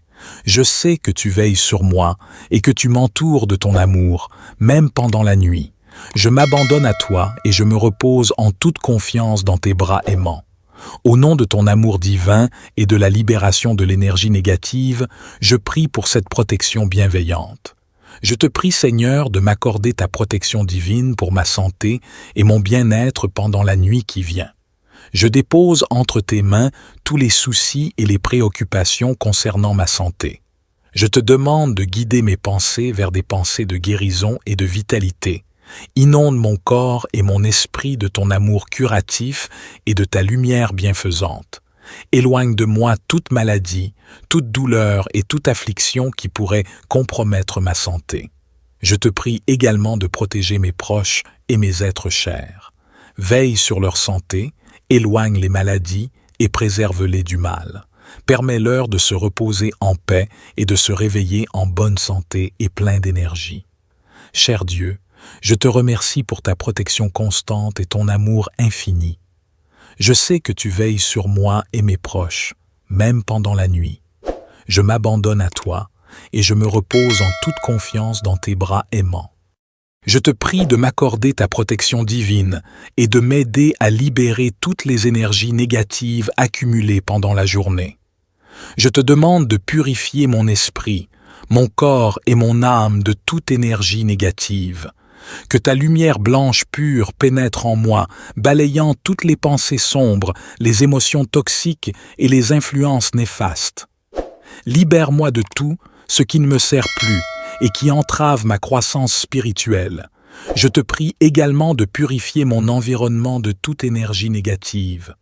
Je sais que tu veilles sur moi et que tu m'entoures de ton amour, même pendant la nuit. Je m'abandonne à toi et je me repose en toute confiance dans tes bras aimants. Au nom de ton amour divin et de la libération de l'énergie négative, je prie pour cette protection bienveillante. Je te prie, Seigneur, de m'accorder ta protection divine pour ma santé et mon bien-être pendant la nuit qui vient. Je dépose entre tes mains tous les soucis et les préoccupations concernant ma santé. Je te demande de guider mes pensées vers des pensées de guérison et de vitalité. Inonde mon corps et mon esprit de ton amour curatif et de ta lumière bienfaisante. Éloigne de moi toute maladie, toute douleur et toute affliction qui pourrait compromettre ma santé. Je te prie également de protéger mes proches et mes êtres chers. Veille sur leur santé, éloigne les maladies et préserve-les du mal. Permets-leur de se reposer en paix et de se réveiller en bonne santé et plein d'énergie. Cher Dieu, je te remercie pour ta protection constante et ton amour infini. Je sais que tu veilles sur moi et mes proches, même pendant la nuit. Je m'abandonne à toi et je me repose en toute confiance dans tes bras aimants. Je te prie de m'accorder ta protection divine et de m'aider à libérer toutes les énergies négatives accumulées pendant la journée. Je te demande de purifier mon esprit, mon corps et mon âme de toute énergie négative. Que ta lumière blanche pure pénètre en moi, balayant toutes les pensées sombres, les émotions toxiques et les influences néfastes. Libère-moi de tout ce qui ne me sert plus et qui entrave ma croissance spirituelle. Je te prie également de purifier mon environnement de toute énergie négative.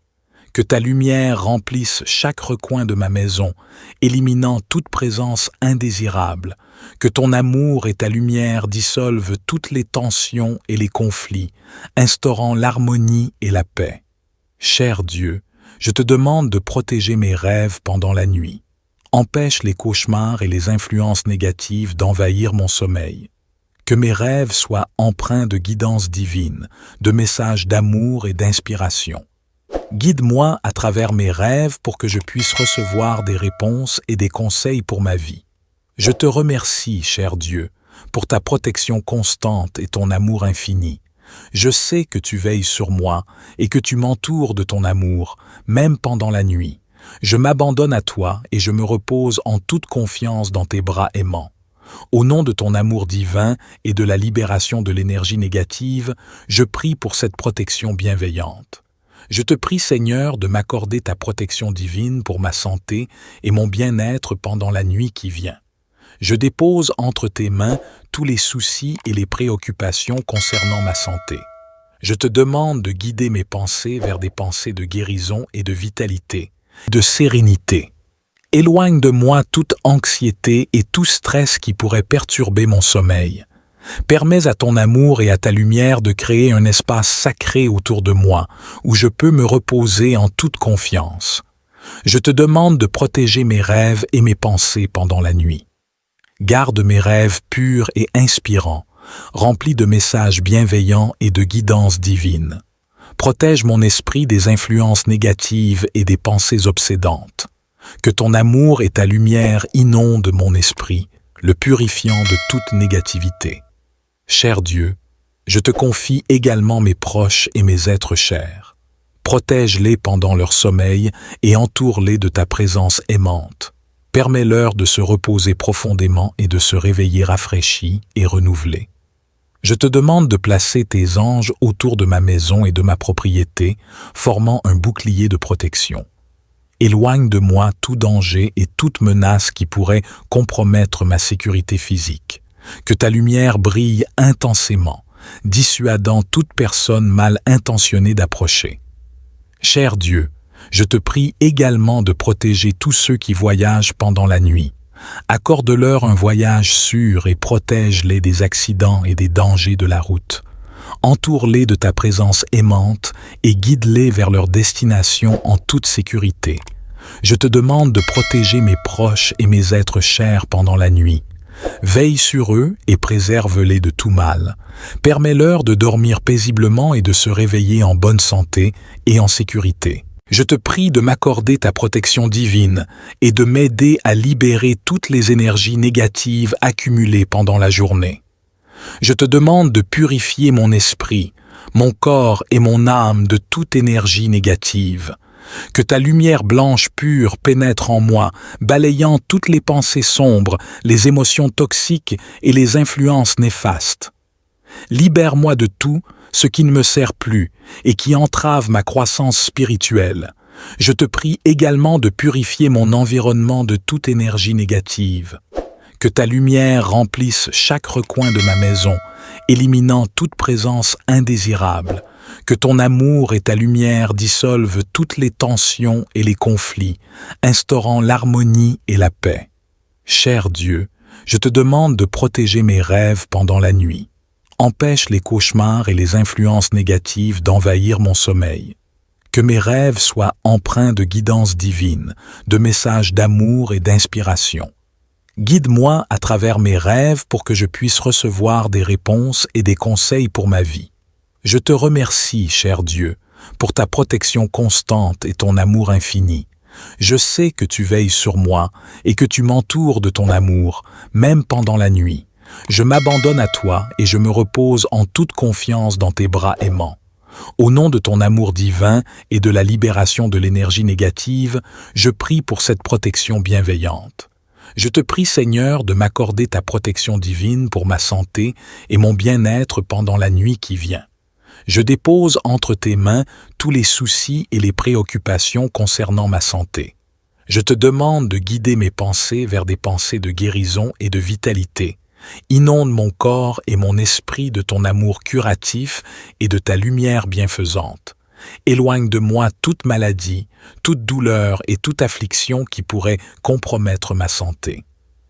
Que ta lumière remplisse chaque recoin de ma maison, éliminant toute présence indésirable. Que ton amour et ta lumière dissolvent toutes les tensions et les conflits, instaurant l'harmonie et la paix. Cher Dieu, je te demande de protéger mes rêves pendant la nuit. Empêche les cauchemars et les influences négatives d'envahir mon sommeil. Que mes rêves soient empreints de guidance divine, de messages d'amour et d'inspiration. Guide-moi à travers mes rêves pour que je puisse recevoir des réponses et des conseils pour ma vie. Je te remercie, cher Dieu, pour ta protection constante et ton amour infini. Je sais que tu veilles sur moi et que tu m'entoures de ton amour, même pendant la nuit. Je m'abandonne à toi et je me repose en toute confiance dans tes bras aimants. Au nom de ton amour divin et de la libération de l'énergie négative, je prie pour cette protection bienveillante. Je te prie, Seigneur, de m'accorder ta protection divine pour ma santé et mon bien-être pendant la nuit qui vient. Je dépose entre tes mains tous les soucis et les préoccupations concernant ma santé. Je te demande de guider mes pensées vers des pensées de guérison et de vitalité, de sérénité. Éloigne de moi toute anxiété et tout stress qui pourrait perturber mon sommeil. Permets à ton amour et à ta lumière de créer un espace sacré autour de moi, où je peux me reposer en toute confiance. Je te demande de protéger mes rêves et mes pensées pendant la nuit. Garde mes rêves purs et inspirants, remplis de messages bienveillants et de guidance divine. Protège mon esprit des influences négatives et des pensées obsédantes. Que ton amour et ta lumière inondent mon esprit, le purifiant de toute négativité. Cher Dieu, je te confie également mes proches et mes êtres chers. Protège-les pendant leur sommeil et entoure-les de ta présence aimante. Permets-leur de se reposer profondément et de se réveiller rafraîchis et renouvelés. Je te demande de placer tes anges autour de ma maison et de ma propriété, formant un bouclier de protection. Éloigne de moi tout danger et toute menace qui pourrait compromettre ma sécurité physique. Que ta lumière brille intensément, dissuadant toute personne mal intentionnée d'approcher. Cher Dieu, je te prie également de protéger tous ceux qui voyagent pendant la nuit. Accorde-leur un voyage sûr et protège-les des accidents et des dangers de la route. Entoure-les de ta présence aimante et guide-les vers leur destination en toute sécurité. Je te demande de protéger mes proches et mes êtres chers pendant la nuit. Veille sur eux et préserve-les de tout mal. Permets-leur de dormir paisiblement et de se réveiller en bonne santé et en sécurité. Je te prie de m'accorder ta protection divine et de m'aider à libérer toutes les énergies négatives accumulées pendant la journée. Je te demande de purifier mon esprit, mon corps et mon âme de toute énergie négative. Que ta lumière blanche pure pénètre en moi, balayant toutes les pensées sombres, les émotions toxiques et les influences néfastes. Libère-moi de tout ce qui ne me sert plus et qui entrave ma croissance spirituelle. Je te prie également de purifier mon environnement de toute énergie négative. Que ta lumière remplisse chaque recoin de ma maison, éliminant toute présence indésirable. Que ton amour et ta lumière dissolvent toutes les tensions et les conflits, instaurant l'harmonie et la paix. Cher Dieu, je te demande de protéger mes rêves pendant la nuit. Empêche les cauchemars et les influences négatives d'envahir mon sommeil. Que mes rêves soient empreints de guidance divine, de messages d'amour et d'inspiration. Guide-moi à travers mes rêves pour que je puisse recevoir des réponses et des conseils pour ma vie. Je te remercie, cher Dieu, pour ta protection constante et ton amour infini. Je sais que tu veilles sur moi et que tu m'entoures de ton amour, même pendant la nuit. Je m'abandonne à toi et je me repose en toute confiance dans tes bras aimants. Au nom de ton amour divin et de la libération de l'énergie négative, je prie pour cette protection bienveillante. Je te prie, Seigneur, de m'accorder ta protection divine pour ma santé et mon bien-être pendant la nuit qui vient. Je dépose entre tes mains tous les soucis et les préoccupations concernant ma santé. Je te demande de guider mes pensées vers des pensées de guérison et de vitalité. Inonde mon corps et mon esprit de ton amour curatif et de ta lumière bienfaisante. Éloigne de moi toute maladie, toute douleur et toute affliction qui pourrait compromettre ma santé.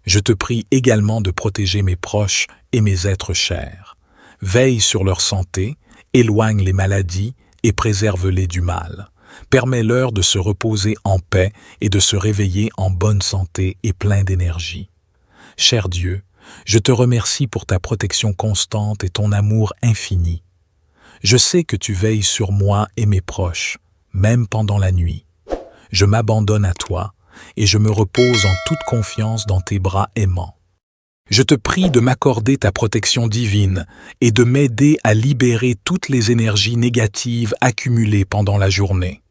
Je te prie également de protéger mes proches et mes êtres chers. Veille sur leur santé, éloigne les maladies et préserve-les du mal. Permets-leur de se reposer en paix et de se réveiller en bonne santé et plein d'énergie. Cher Dieu, je te remercie pour ta protection constante et ton amour infini. Je sais que tu veilles sur moi et mes proches, même pendant la nuit. Je m'abandonne à toi et je me repose en toute confiance dans tes bras aimants. Je te prie de m'accorder ta protection divine et de m'aider à libérer toutes les énergies négatives accumulées pendant la journée.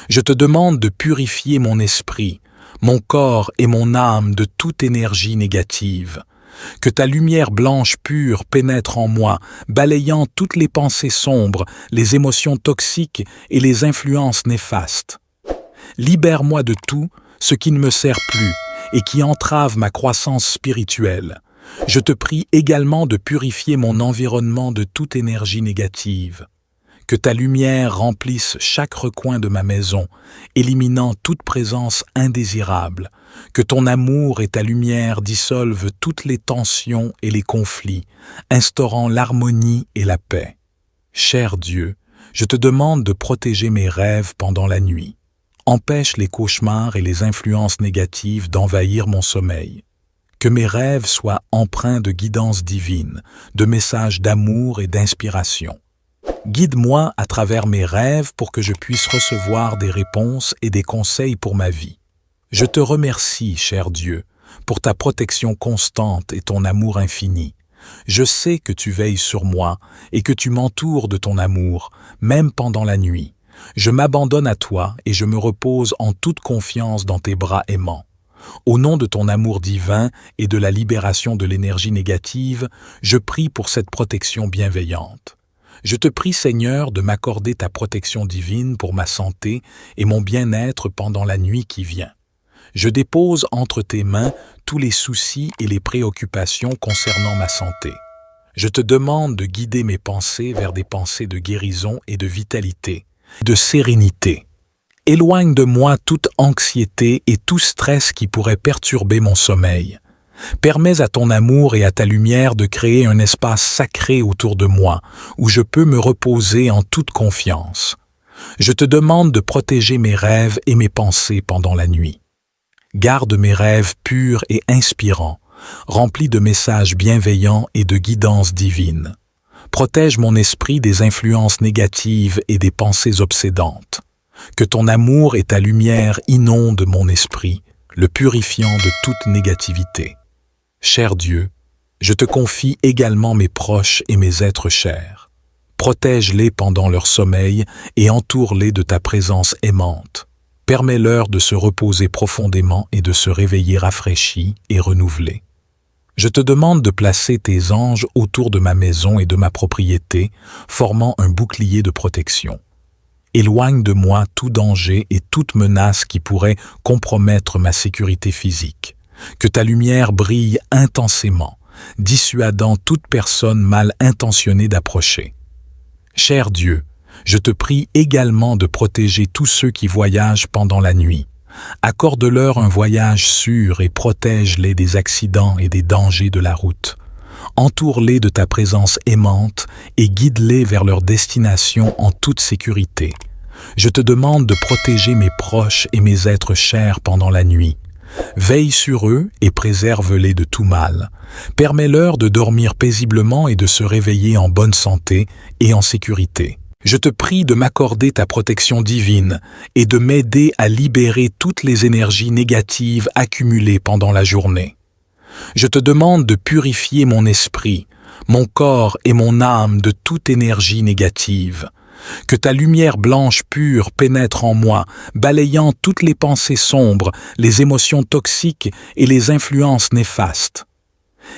Je te demande de purifier mon esprit, mon corps et mon âme de toute énergie négative. Que ta lumière blanche pure pénètre en moi, balayant toutes les pensées sombres, les émotions toxiques et les influences néfastes. Libère-moi de tout ce qui ne me sert plus et qui entrave ma croissance spirituelle. Je te prie également de purifier mon environnement de toute énergie négative. Que ta lumière remplisse chaque recoin de ma maison, éliminant toute présence indésirable. Que ton amour et ta lumière dissolvent toutes les tensions et les conflits, instaurant l'harmonie et la paix. Cher Dieu, je te demande de protéger mes rêves pendant la nuit. Empêche les cauchemars et les influences négatives d'envahir mon sommeil. Que mes rêves soient empreints de guidance divine, de messages d'amour et d'inspiration. Guide-moi à travers mes rêves pour que je puisse recevoir des réponses et des conseils pour ma vie. Je te remercie, cher Dieu, pour ta protection constante et ton amour infini. Je sais que tu veilles sur moi et que tu m'entoures de ton amour, même pendant la nuit. Je m'abandonne à toi et je me repose en toute confiance dans tes bras aimants. Au nom de ton amour divin et de la libération de l'énergie négative, je prie pour cette protection bienveillante. Je te prie, Seigneur, de m'accorder ta protection divine pour ma santé et mon bien-être pendant la nuit qui vient. Je dépose entre tes mains tous les soucis et les préoccupations concernant ma santé. Je te demande de guider mes pensées vers des pensées de guérison et de vitalité, de sérénité. Éloigne de moi toute anxiété et tout stress qui pourrait perturber mon sommeil. Permets à ton amour et à ta lumière de créer un espace sacré autour de moi, où je peux me reposer en toute confiance. Je te demande de protéger mes rêves et mes pensées pendant la nuit. Garde mes rêves purs et inspirants, remplis de messages bienveillants et de guidance divine. Protège mon esprit des influences négatives et des pensées obsédantes. Que ton amour et ta lumière inondent mon esprit, le purifiant de toute négativité. Cher Dieu, je te confie également mes proches et mes êtres chers. Protège-les pendant leur sommeil et entoure-les de ta présence aimante. Permets-leur de se reposer profondément et de se réveiller rafraîchis et renouvelés. Je te demande de placer tes anges autour de ma maison et de ma propriété, formant un bouclier de protection. Éloigne de moi tout danger et toute menace qui pourrait compromettre ma sécurité physique. Que ta lumière brille intensément, dissuadant toute personne mal intentionnée d'approcher. Cher Dieu, je te prie également de protéger tous ceux qui voyagent pendant la nuit. Accorde-leur un voyage sûr et protège-les des accidents et des dangers de la route. Entoure-les de ta présence aimante et guide-les vers leur destination en toute sécurité. Je te demande de protéger mes proches et mes êtres chers pendant la nuit. Veille sur eux et préserve-les de tout mal. Permets-leur de dormir paisiblement et de se réveiller en bonne santé et en sécurité. Je te prie de m'accorder ta protection divine et de m'aider à libérer toutes les énergies négatives accumulées pendant la journée. Je te demande de purifier mon esprit, mon corps et mon âme de toute énergie négative. Que ta lumière blanche pure pénètre en moi, balayant toutes les pensées sombres, les émotions toxiques et les influences néfastes.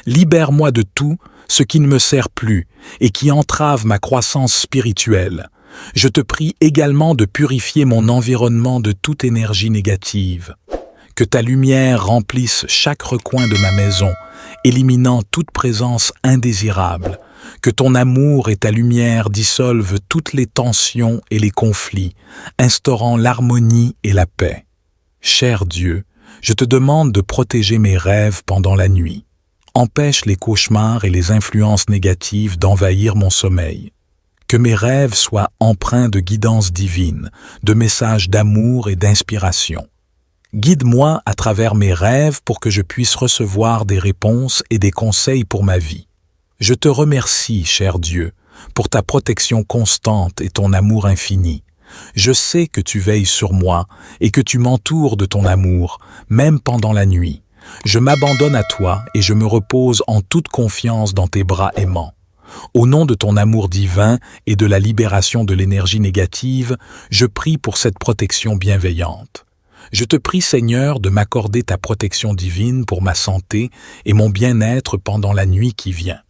Libère-moi de tout ce qui ne me sert plus et qui entrave ma croissance spirituelle. Je te prie également de purifier mon environnement de toute énergie négative. Que ta lumière remplisse chaque recoin de ma maison, éliminant toute présence indésirable. Que ton amour et ta lumière dissolvent toutes les tensions et les conflits, instaurant l'harmonie et la paix. Cher Dieu, je te demande de protéger mes rêves pendant la nuit. Empêche les cauchemars et les influences négatives d'envahir mon sommeil. Que mes rêves soient empreints de guidance divine, de messages d'amour et d'inspiration. Guide-moi à travers mes rêves pour que je puisse recevoir des réponses et des conseils pour ma vie. Je te remercie, cher Dieu, pour ta protection constante et ton amour infini. Je sais que tu veilles sur moi et que tu m'entoures de ton amour, même pendant la nuit. Je m'abandonne à toi et je me repose en toute confiance dans tes bras aimants. Au nom de ton amour divin et de la libération de l'énergie négative, je prie pour cette protection bienveillante. Je te prie, Seigneur, de m'accorder ta protection divine pour ma santé et mon bien-être pendant la nuit qui vient.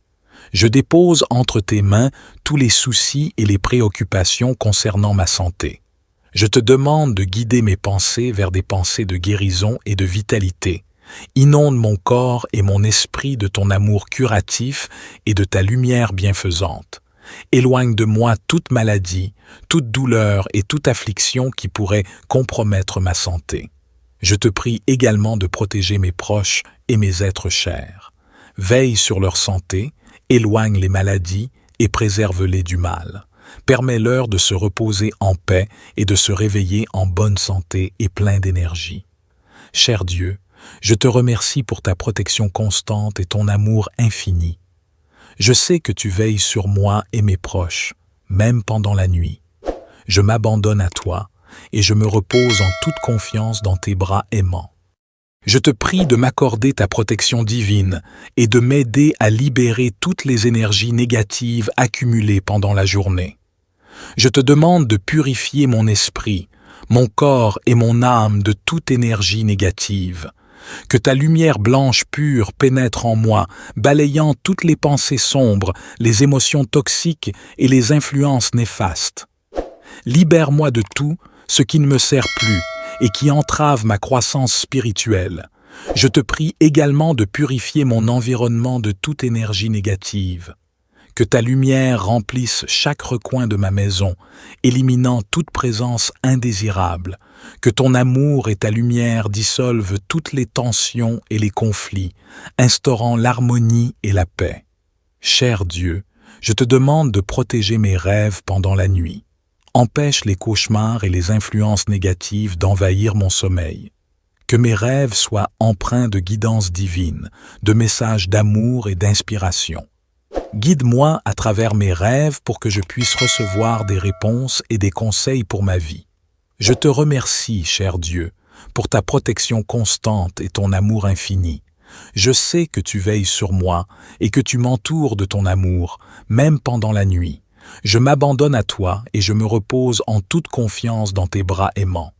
Je dépose entre tes mains tous les soucis et les préoccupations concernant ma santé. Je te demande de guider mes pensées vers des pensées de guérison et de vitalité. Inonde mon corps et mon esprit de ton amour curatif et de ta lumière bienfaisante. Éloigne de moi toute maladie, toute douleur et toute affliction qui pourrait compromettre ma santé. Je te prie également de protéger mes proches et mes êtres chers. Veille sur leur santé, éloigne les maladies et préserve-les du mal. Permets-leur de se reposer en paix et de se réveiller en bonne santé et plein d'énergie. Cher Dieu, je te remercie pour ta protection constante et ton amour infini. Je sais que tu veilles sur moi et mes proches, même pendant la nuit. Je m'abandonne à toi et je me repose en toute confiance dans tes bras aimants. Je te prie de m'accorder ta protection divine et de m'aider à libérer toutes les énergies négatives accumulées pendant la journée. Je te demande de purifier mon esprit, mon corps et mon âme de toute énergie négative. Que ta lumière blanche pure pénètre en moi, balayant toutes les pensées sombres, les émotions toxiques et les influences néfastes. Libère-moi de tout ce qui ne me sert plus et qui entrave ma croissance spirituelle. Je te prie également de purifier mon environnement de toute énergie négative. Que ta lumière remplisse chaque recoin de ma maison, éliminant toute présence indésirable. Que ton amour et ta lumière dissolvent toutes les tensions et les conflits, instaurant l'harmonie et la paix. Cher Dieu, je te demande de protéger mes rêves pendant la nuit. Empêche les cauchemars et les influences négatives d'envahir mon sommeil. Que mes rêves soient empreints de guidance divine, de messages d'amour et d'inspiration. Guide-moi à travers mes rêves pour que je puisse recevoir des réponses et des conseils pour ma vie. Je te remercie, cher Dieu, pour ta protection constante et ton amour infini. Je sais que tu veilles sur moi et que tu m'entoures de ton amour, même pendant la nuit. Je m'abandonne à toi et je me repose en toute confiance dans tes bras aimants.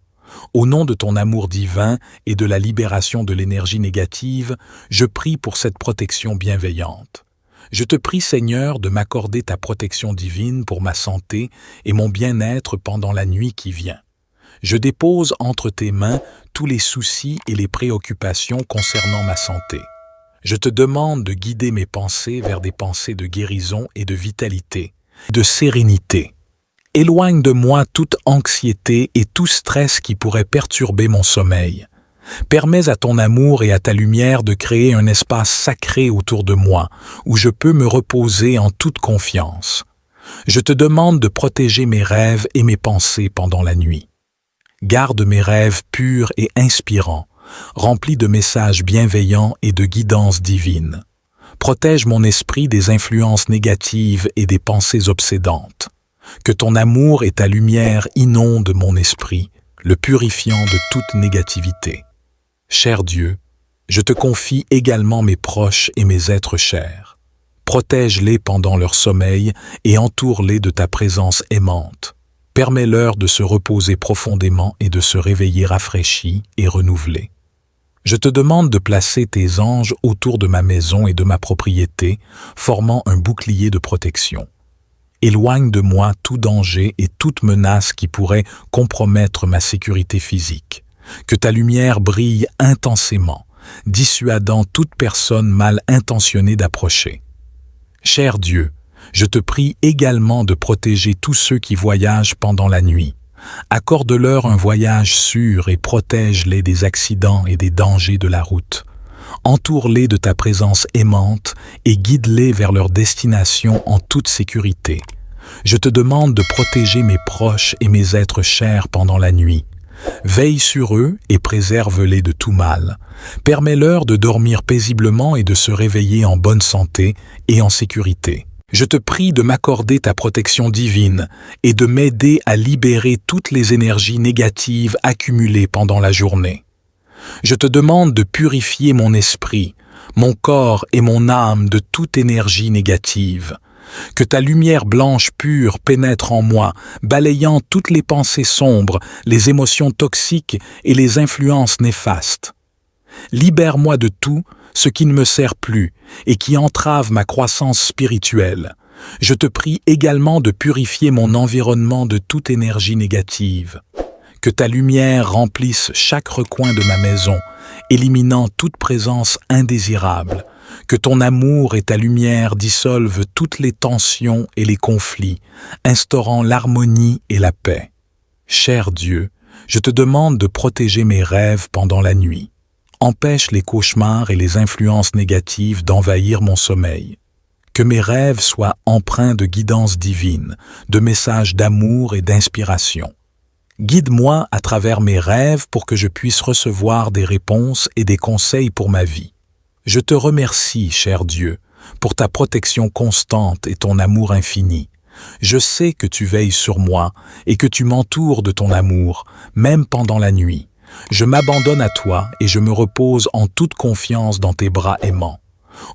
Au nom de ton amour divin et de la libération de l'énergie négative, je prie pour cette protection bienveillante. Je te prie, Seigneur, de m'accorder ta protection divine pour ma santé et mon bien-être pendant la nuit qui vient. Je dépose entre tes mains tous les soucis et les préoccupations concernant ma santé. Je te demande de guider mes pensées vers des pensées de guérison et de vitalité, de sérénité. Éloigne de moi toute anxiété et tout stress qui pourrait perturber mon sommeil. Permets à ton amour et à ta lumière de créer un espace sacré autour de moi, où je peux me reposer en toute confiance. Je te demande de protéger mes rêves et mes pensées pendant la nuit. Garde mes rêves purs et inspirants, remplis de messages bienveillants et de guidance divine. Protège mon esprit des influences négatives et des pensées obsédantes. Que ton amour et ta lumière inondent mon esprit, le purifiant de toute négativité. Cher Dieu, je te confie également mes proches et mes êtres chers. Protège-les pendant leur sommeil et entoure-les de ta présence aimante. Permets-leur de se reposer profondément et de se réveiller rafraîchis et renouvelés. Je te demande de placer tes anges autour de ma maison et de ma propriété, formant un bouclier de protection. Éloigne de moi tout danger et toute menace qui pourrait compromettre ma sécurité physique. Que ta lumière brille intensément, dissuadant toute personne mal intentionnée d'approcher. Cher Dieu, je te prie également de protéger tous ceux qui voyagent pendant la nuit. Accorde-leur un voyage sûr et protège-les des accidents et des dangers de la route. Entoure-les de ta présence aimante et guide-les vers leur destination en toute sécurité. Je te demande de protéger mes proches et mes êtres chers pendant la nuit. Veille sur eux et préserve-les de tout mal. Permets-leur de dormir paisiblement et de se réveiller en bonne santé et en sécurité. Je te prie de m'accorder ta protection divine et de m'aider à libérer toutes les énergies négatives accumulées pendant la journée. Je te demande de purifier mon esprit, mon corps et mon âme de toute énergie négative. Que ta lumière blanche pure pénètre en moi, balayant toutes les pensées sombres, les émotions toxiques et les influences néfastes. Libère-moi de tout ce qui ne me sert plus et qui entrave ma croissance spirituelle. Je te prie également de purifier mon environnement de toute énergie négative. Que ta lumière remplisse chaque recoin de ma maison, éliminant toute présence indésirable. Que ton amour et ta lumière dissolvent toutes les tensions et les conflits, instaurant l'harmonie et la paix. Cher Dieu, je te demande de protéger mes rêves pendant la nuit. Empêche les cauchemars et les influences négatives d'envahir mon sommeil. Que mes rêves soient empreints de guidance divine, de messages d'amour et d'inspiration. Guide-moi à travers mes rêves pour que je puisse recevoir des réponses et des conseils pour ma vie. Je te remercie, cher Dieu, pour ta protection constante et ton amour infini. Je sais que tu veilles sur moi et que tu m'entoures de ton amour, même pendant la nuit. Je m'abandonne à toi et je me repose en toute confiance dans tes bras aimants.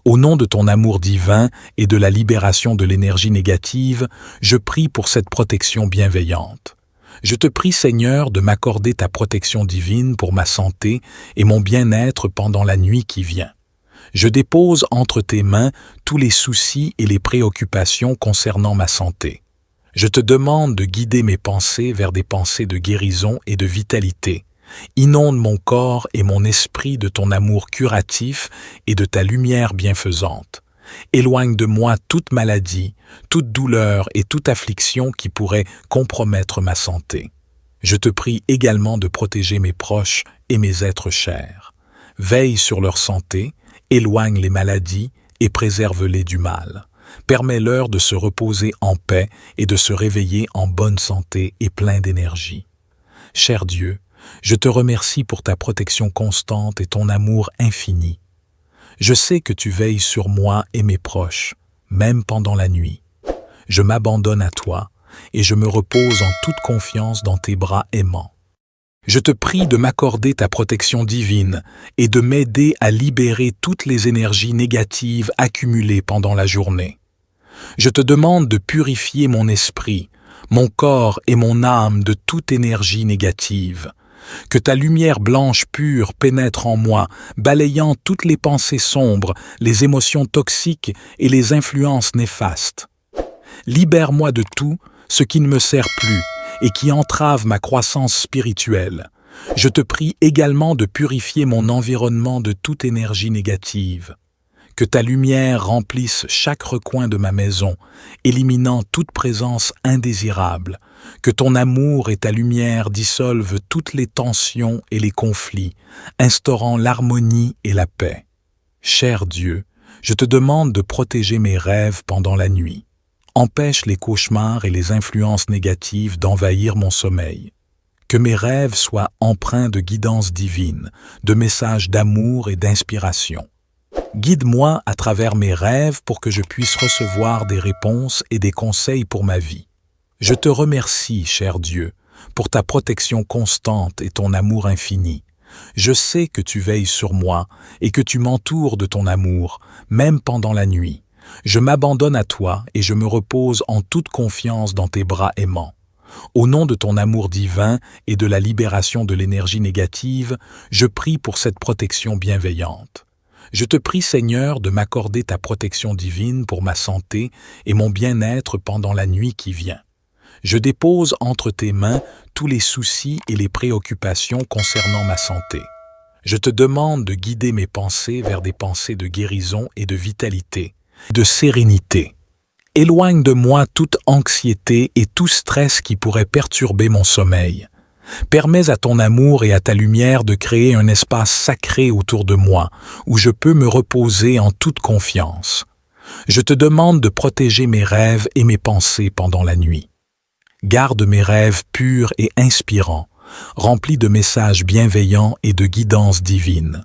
Au nom de ton amour divin et de la libération de l'énergie négative, je prie pour cette protection bienveillante. Je te prie, Seigneur, de m'accorder ta protection divine pour ma santé et mon bien-être pendant la nuit qui vient. Je dépose entre tes mains tous les soucis et les préoccupations concernant ma santé. Je te demande de guider mes pensées vers des pensées de guérison et de vitalité. Inonde mon corps et mon esprit de ton amour curatif et de ta lumière bienfaisante. Éloigne de moi toute maladie, toute douleur et toute affliction qui pourrait compromettre ma santé. Je te prie également de protéger mes proches et mes êtres chers. Veille sur leur santé, éloigne les maladies et préserve-les du mal. Permets-leur de se reposer en paix et de se réveiller en bonne santé et plein d'énergie. Cher Dieu, je te remercie pour ta protection constante et ton amour infini. Je sais que tu veilles sur moi et mes proches, même pendant la nuit. Je m'abandonne à toi et je me repose en toute confiance dans tes bras aimants. Je te prie de m'accorder ta protection divine et de m'aider à libérer toutes les énergies négatives accumulées pendant la journée. Je te demande de purifier mon esprit, mon corps et mon âme de toute énergie négative. Que ta lumière blanche pure pénètre en moi, balayant toutes les pensées sombres, les émotions toxiques et les influences néfastes. Libère-moi de tout ce qui ne me sert plus et qui entrave ma croissance spirituelle. Je te prie également de purifier mon environnement de toute énergie négative. Que ta lumière remplisse chaque recoin de ma maison, éliminant toute présence indésirable. Que ton amour et ta lumière dissolvent toutes les tensions et les conflits, instaurant l'harmonie et la paix. Cher Dieu, je te demande de protéger mes rêves pendant la nuit. Empêche les cauchemars et les influences négatives d'envahir mon sommeil. Que mes rêves soient empreints de guidance divine, de messages d'amour et d'inspiration. Guide-moi à travers mes rêves pour que je puisse recevoir des réponses et des conseils pour ma vie. Je te remercie, cher Dieu, pour ta protection constante et ton amour infini. Je sais que tu veilles sur moi et que tu m'entoures de ton amour, même pendant la nuit. Je m'abandonne à toi et je me repose en toute confiance dans tes bras aimants. Au nom de ton amour divin et de la libération de l'énergie négative, je prie pour cette protection bienveillante. Je te prie, Seigneur, de m'accorder ta protection divine pour ma santé et mon bien-être pendant la nuit qui vient. Je dépose entre tes mains tous les soucis et les préoccupations concernant ma santé. Je te demande de guider mes pensées vers des pensées de guérison et de vitalité, de sérénité. Éloigne de moi toute anxiété et tout stress qui pourrait perturber mon sommeil. Permets à ton amour et à ta lumière de créer un espace sacré autour de moi, où je peux me reposer en toute confiance. Je te demande de protéger mes rêves et mes pensées pendant la nuit. Garde mes rêves purs et inspirants, remplis de messages bienveillants et de guidance divine.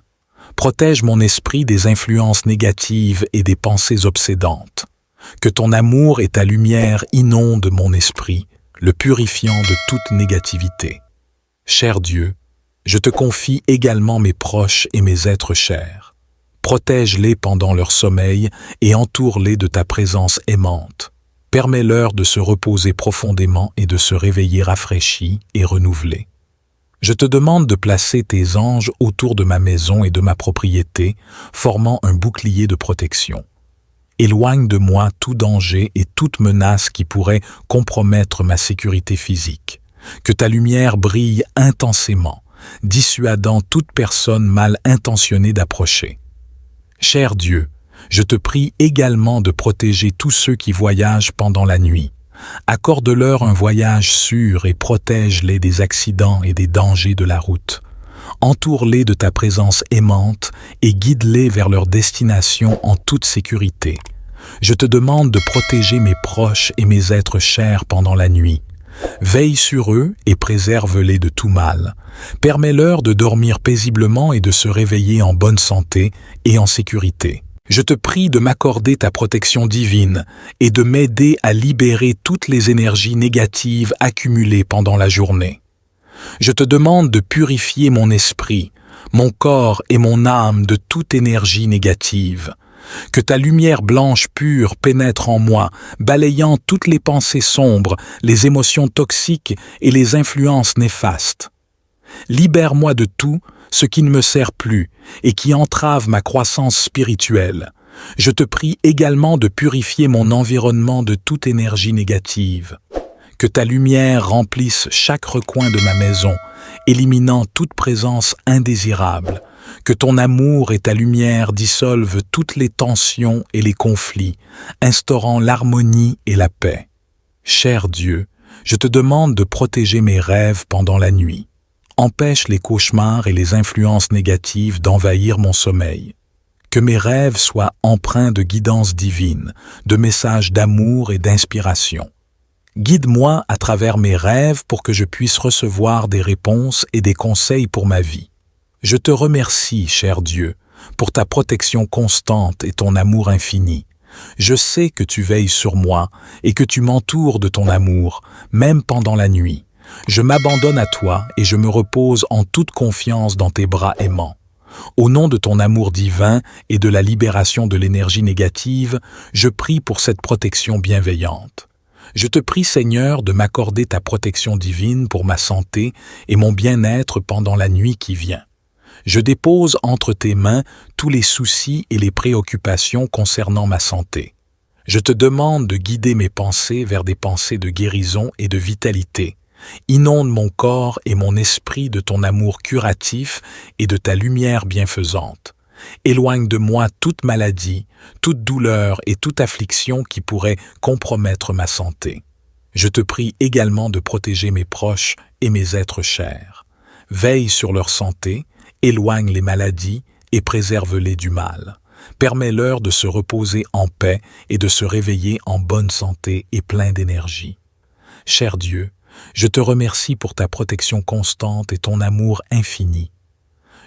Protège mon esprit des influences négatives et des pensées obsédantes. Que ton amour et ta lumière inondent mon esprit, le purifiant de toute négativité. Cher Dieu, je te confie également mes proches et mes êtres chers. Protège-les pendant leur sommeil et entoure-les de ta présence aimante. Permets-leur de se reposer profondément et de se réveiller rafraîchis et renouvelés. Je te demande de placer tes anges autour de ma maison et de ma propriété, formant un bouclier de protection. Éloigne de moi tout danger et toute menace qui pourrait compromettre ma sécurité physique. Que ta lumière brille intensément, dissuadant toute personne mal intentionnée d'approcher. Cher Dieu, je te prie également de protéger tous ceux qui voyagent pendant la nuit. Accorde-leur un voyage sûr et protège-les des accidents et des dangers de la route. Entoure-les de ta présence aimante et guide-les vers leur destination en toute sécurité. Je te demande de protéger mes proches et mes êtres chers pendant la nuit. Veille sur eux et préserve-les de tout mal. Permets-leur de dormir paisiblement et de se réveiller en bonne santé et en sécurité. Je te prie de m'accorder ta protection divine et de m'aider à libérer toutes les énergies négatives accumulées pendant la journée. Je te demande de purifier mon esprit, mon corps et mon âme de toute énergie négative. Que ta lumière blanche pure pénètre en moi, balayant toutes les pensées sombres, les émotions toxiques et les influences néfastes. Libère-moi de tout ce qui ne me sert plus et qui entrave ma croissance spirituelle. Je te prie également de purifier mon environnement de toute énergie négative. Que ta lumière remplisse chaque recoin de ma maison, éliminant toute présence indésirable. Que ton amour et ta lumière dissolvent toutes les tensions et les conflits, instaurant l'harmonie et la paix. Cher Dieu, je te demande de protéger mes rêves pendant la nuit. Empêche les cauchemars et les influences négatives d'envahir mon sommeil. Que mes rêves soient empreints de guidance divine, de messages d'amour et d'inspiration. Guide-moi à travers mes rêves pour que je puisse recevoir des réponses et des conseils pour ma vie. Je te remercie, cher Dieu, pour ta protection constante et ton amour infini. Je sais que tu veilles sur moi et que tu m'entoures de ton amour, même pendant la nuit. Je m'abandonne à toi et je me repose en toute confiance dans tes bras aimants. Au nom de ton amour divin et de la libération de l'énergie négative, je prie pour cette protection bienveillante. Je te prie, Seigneur, de m'accorder ta protection divine pour ma santé et mon bien-être pendant la nuit qui vient. Je dépose entre tes mains tous les soucis et les préoccupations concernant ma santé. Je te demande de guider mes pensées vers des pensées de guérison et de vitalité. Inonde mon corps et mon esprit de ton amour curatif et de ta lumière bienfaisante. Éloigne de moi toute maladie, toute douleur et toute affliction qui pourrait compromettre ma santé. Je te prie également de protéger mes proches et mes êtres chers. Veille sur leur santé, éloigne les maladies et préserve-les du mal. Permets-leur de se reposer en paix et de se réveiller en bonne santé et plein d'énergie. Cher Dieu, je te remercie pour ta protection constante et ton amour infini.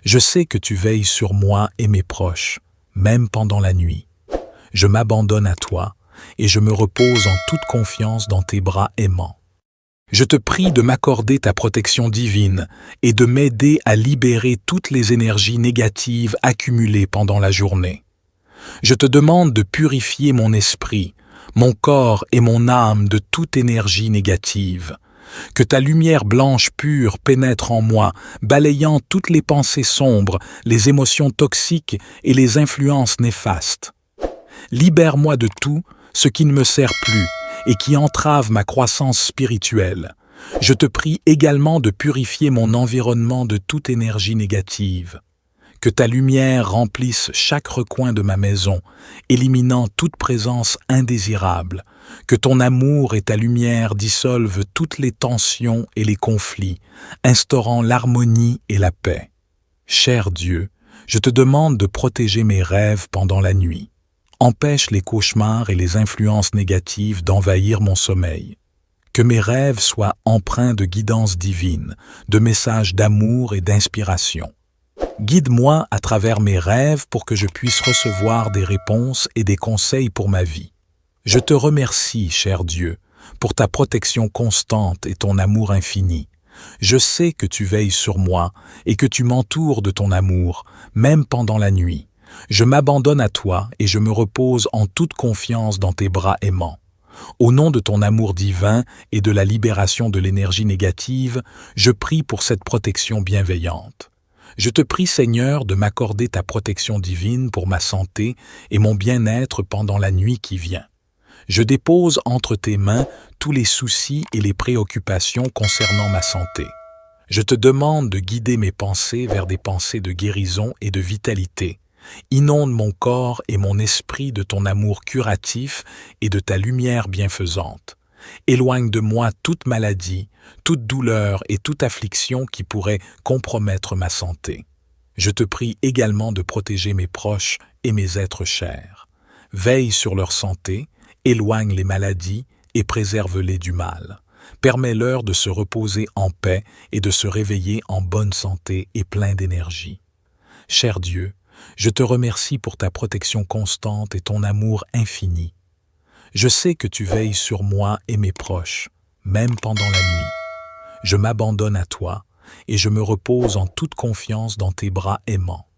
Je sais que tu veilles sur moi et mes proches, même pendant la nuit. Je m'abandonne à toi et je me repose en toute confiance dans tes bras aimants. Je te prie de m'accorder ta protection divine et de m'aider à libérer toutes les énergies négatives accumulées pendant la journée. Je te demande de purifier mon esprit, mon corps et mon âme de toute énergie négative. Que ta lumière blanche pure pénètre en moi, balayant toutes les pensées sombres, les émotions toxiques et les influences néfastes. Libère-moi de tout ce qui ne me sert plus et qui entrave ma croissance spirituelle. Je te prie également de purifier mon environnement de toute énergie négative. Que ta lumière remplisse chaque recoin de ma maison, éliminant toute présence indésirable. Que ton amour et ta lumière dissolvent toutes les tensions et les conflits, instaurant l'harmonie et la paix. Cher Dieu, je te demande de protéger mes rêves pendant la nuit. Empêche les cauchemars et les influences négatives d'envahir mon sommeil. Que mes rêves soient empreints de guidance divine, de messages d'amour et d'inspiration. Guide-moi à travers mes rêves pour que je puisse recevoir des réponses et des conseils pour ma vie. Je te remercie, cher Dieu, pour ta protection constante et ton amour infini. Je sais que tu veilles sur moi et que tu m'entoures de ton amour, même pendant la nuit. Je m'abandonne à toi et je me repose en toute confiance dans tes bras aimants. Au nom de ton amour divin et de la libération de l'énergie négative, je prie pour cette protection bienveillante. Je te prie, Seigneur, de m'accorder ta protection divine pour ma santé et mon bien-être pendant la nuit qui vient. Je dépose entre tes mains tous les soucis et les préoccupations concernant ma santé. Je te demande de guider mes pensées vers des pensées de guérison et de vitalité. Inonde mon corps et mon esprit de ton amour curatif et de ta lumière bienfaisante. Éloigne de moi toute maladie, toute douleur et toute affliction qui pourrait compromettre ma santé. Je te prie également de protéger mes proches et mes êtres chers. Veille sur leur santé, éloigne les maladies et préserve-les du mal. Permets-leur de se reposer en paix et de se réveiller en bonne santé et plein d'énergie. Cher Dieu, je te remercie pour ta protection constante et ton amour infini. Je sais que tu veilles sur moi et mes proches, même pendant la nuit. Je m'abandonne à toi et je me repose en toute confiance dans tes bras aimants.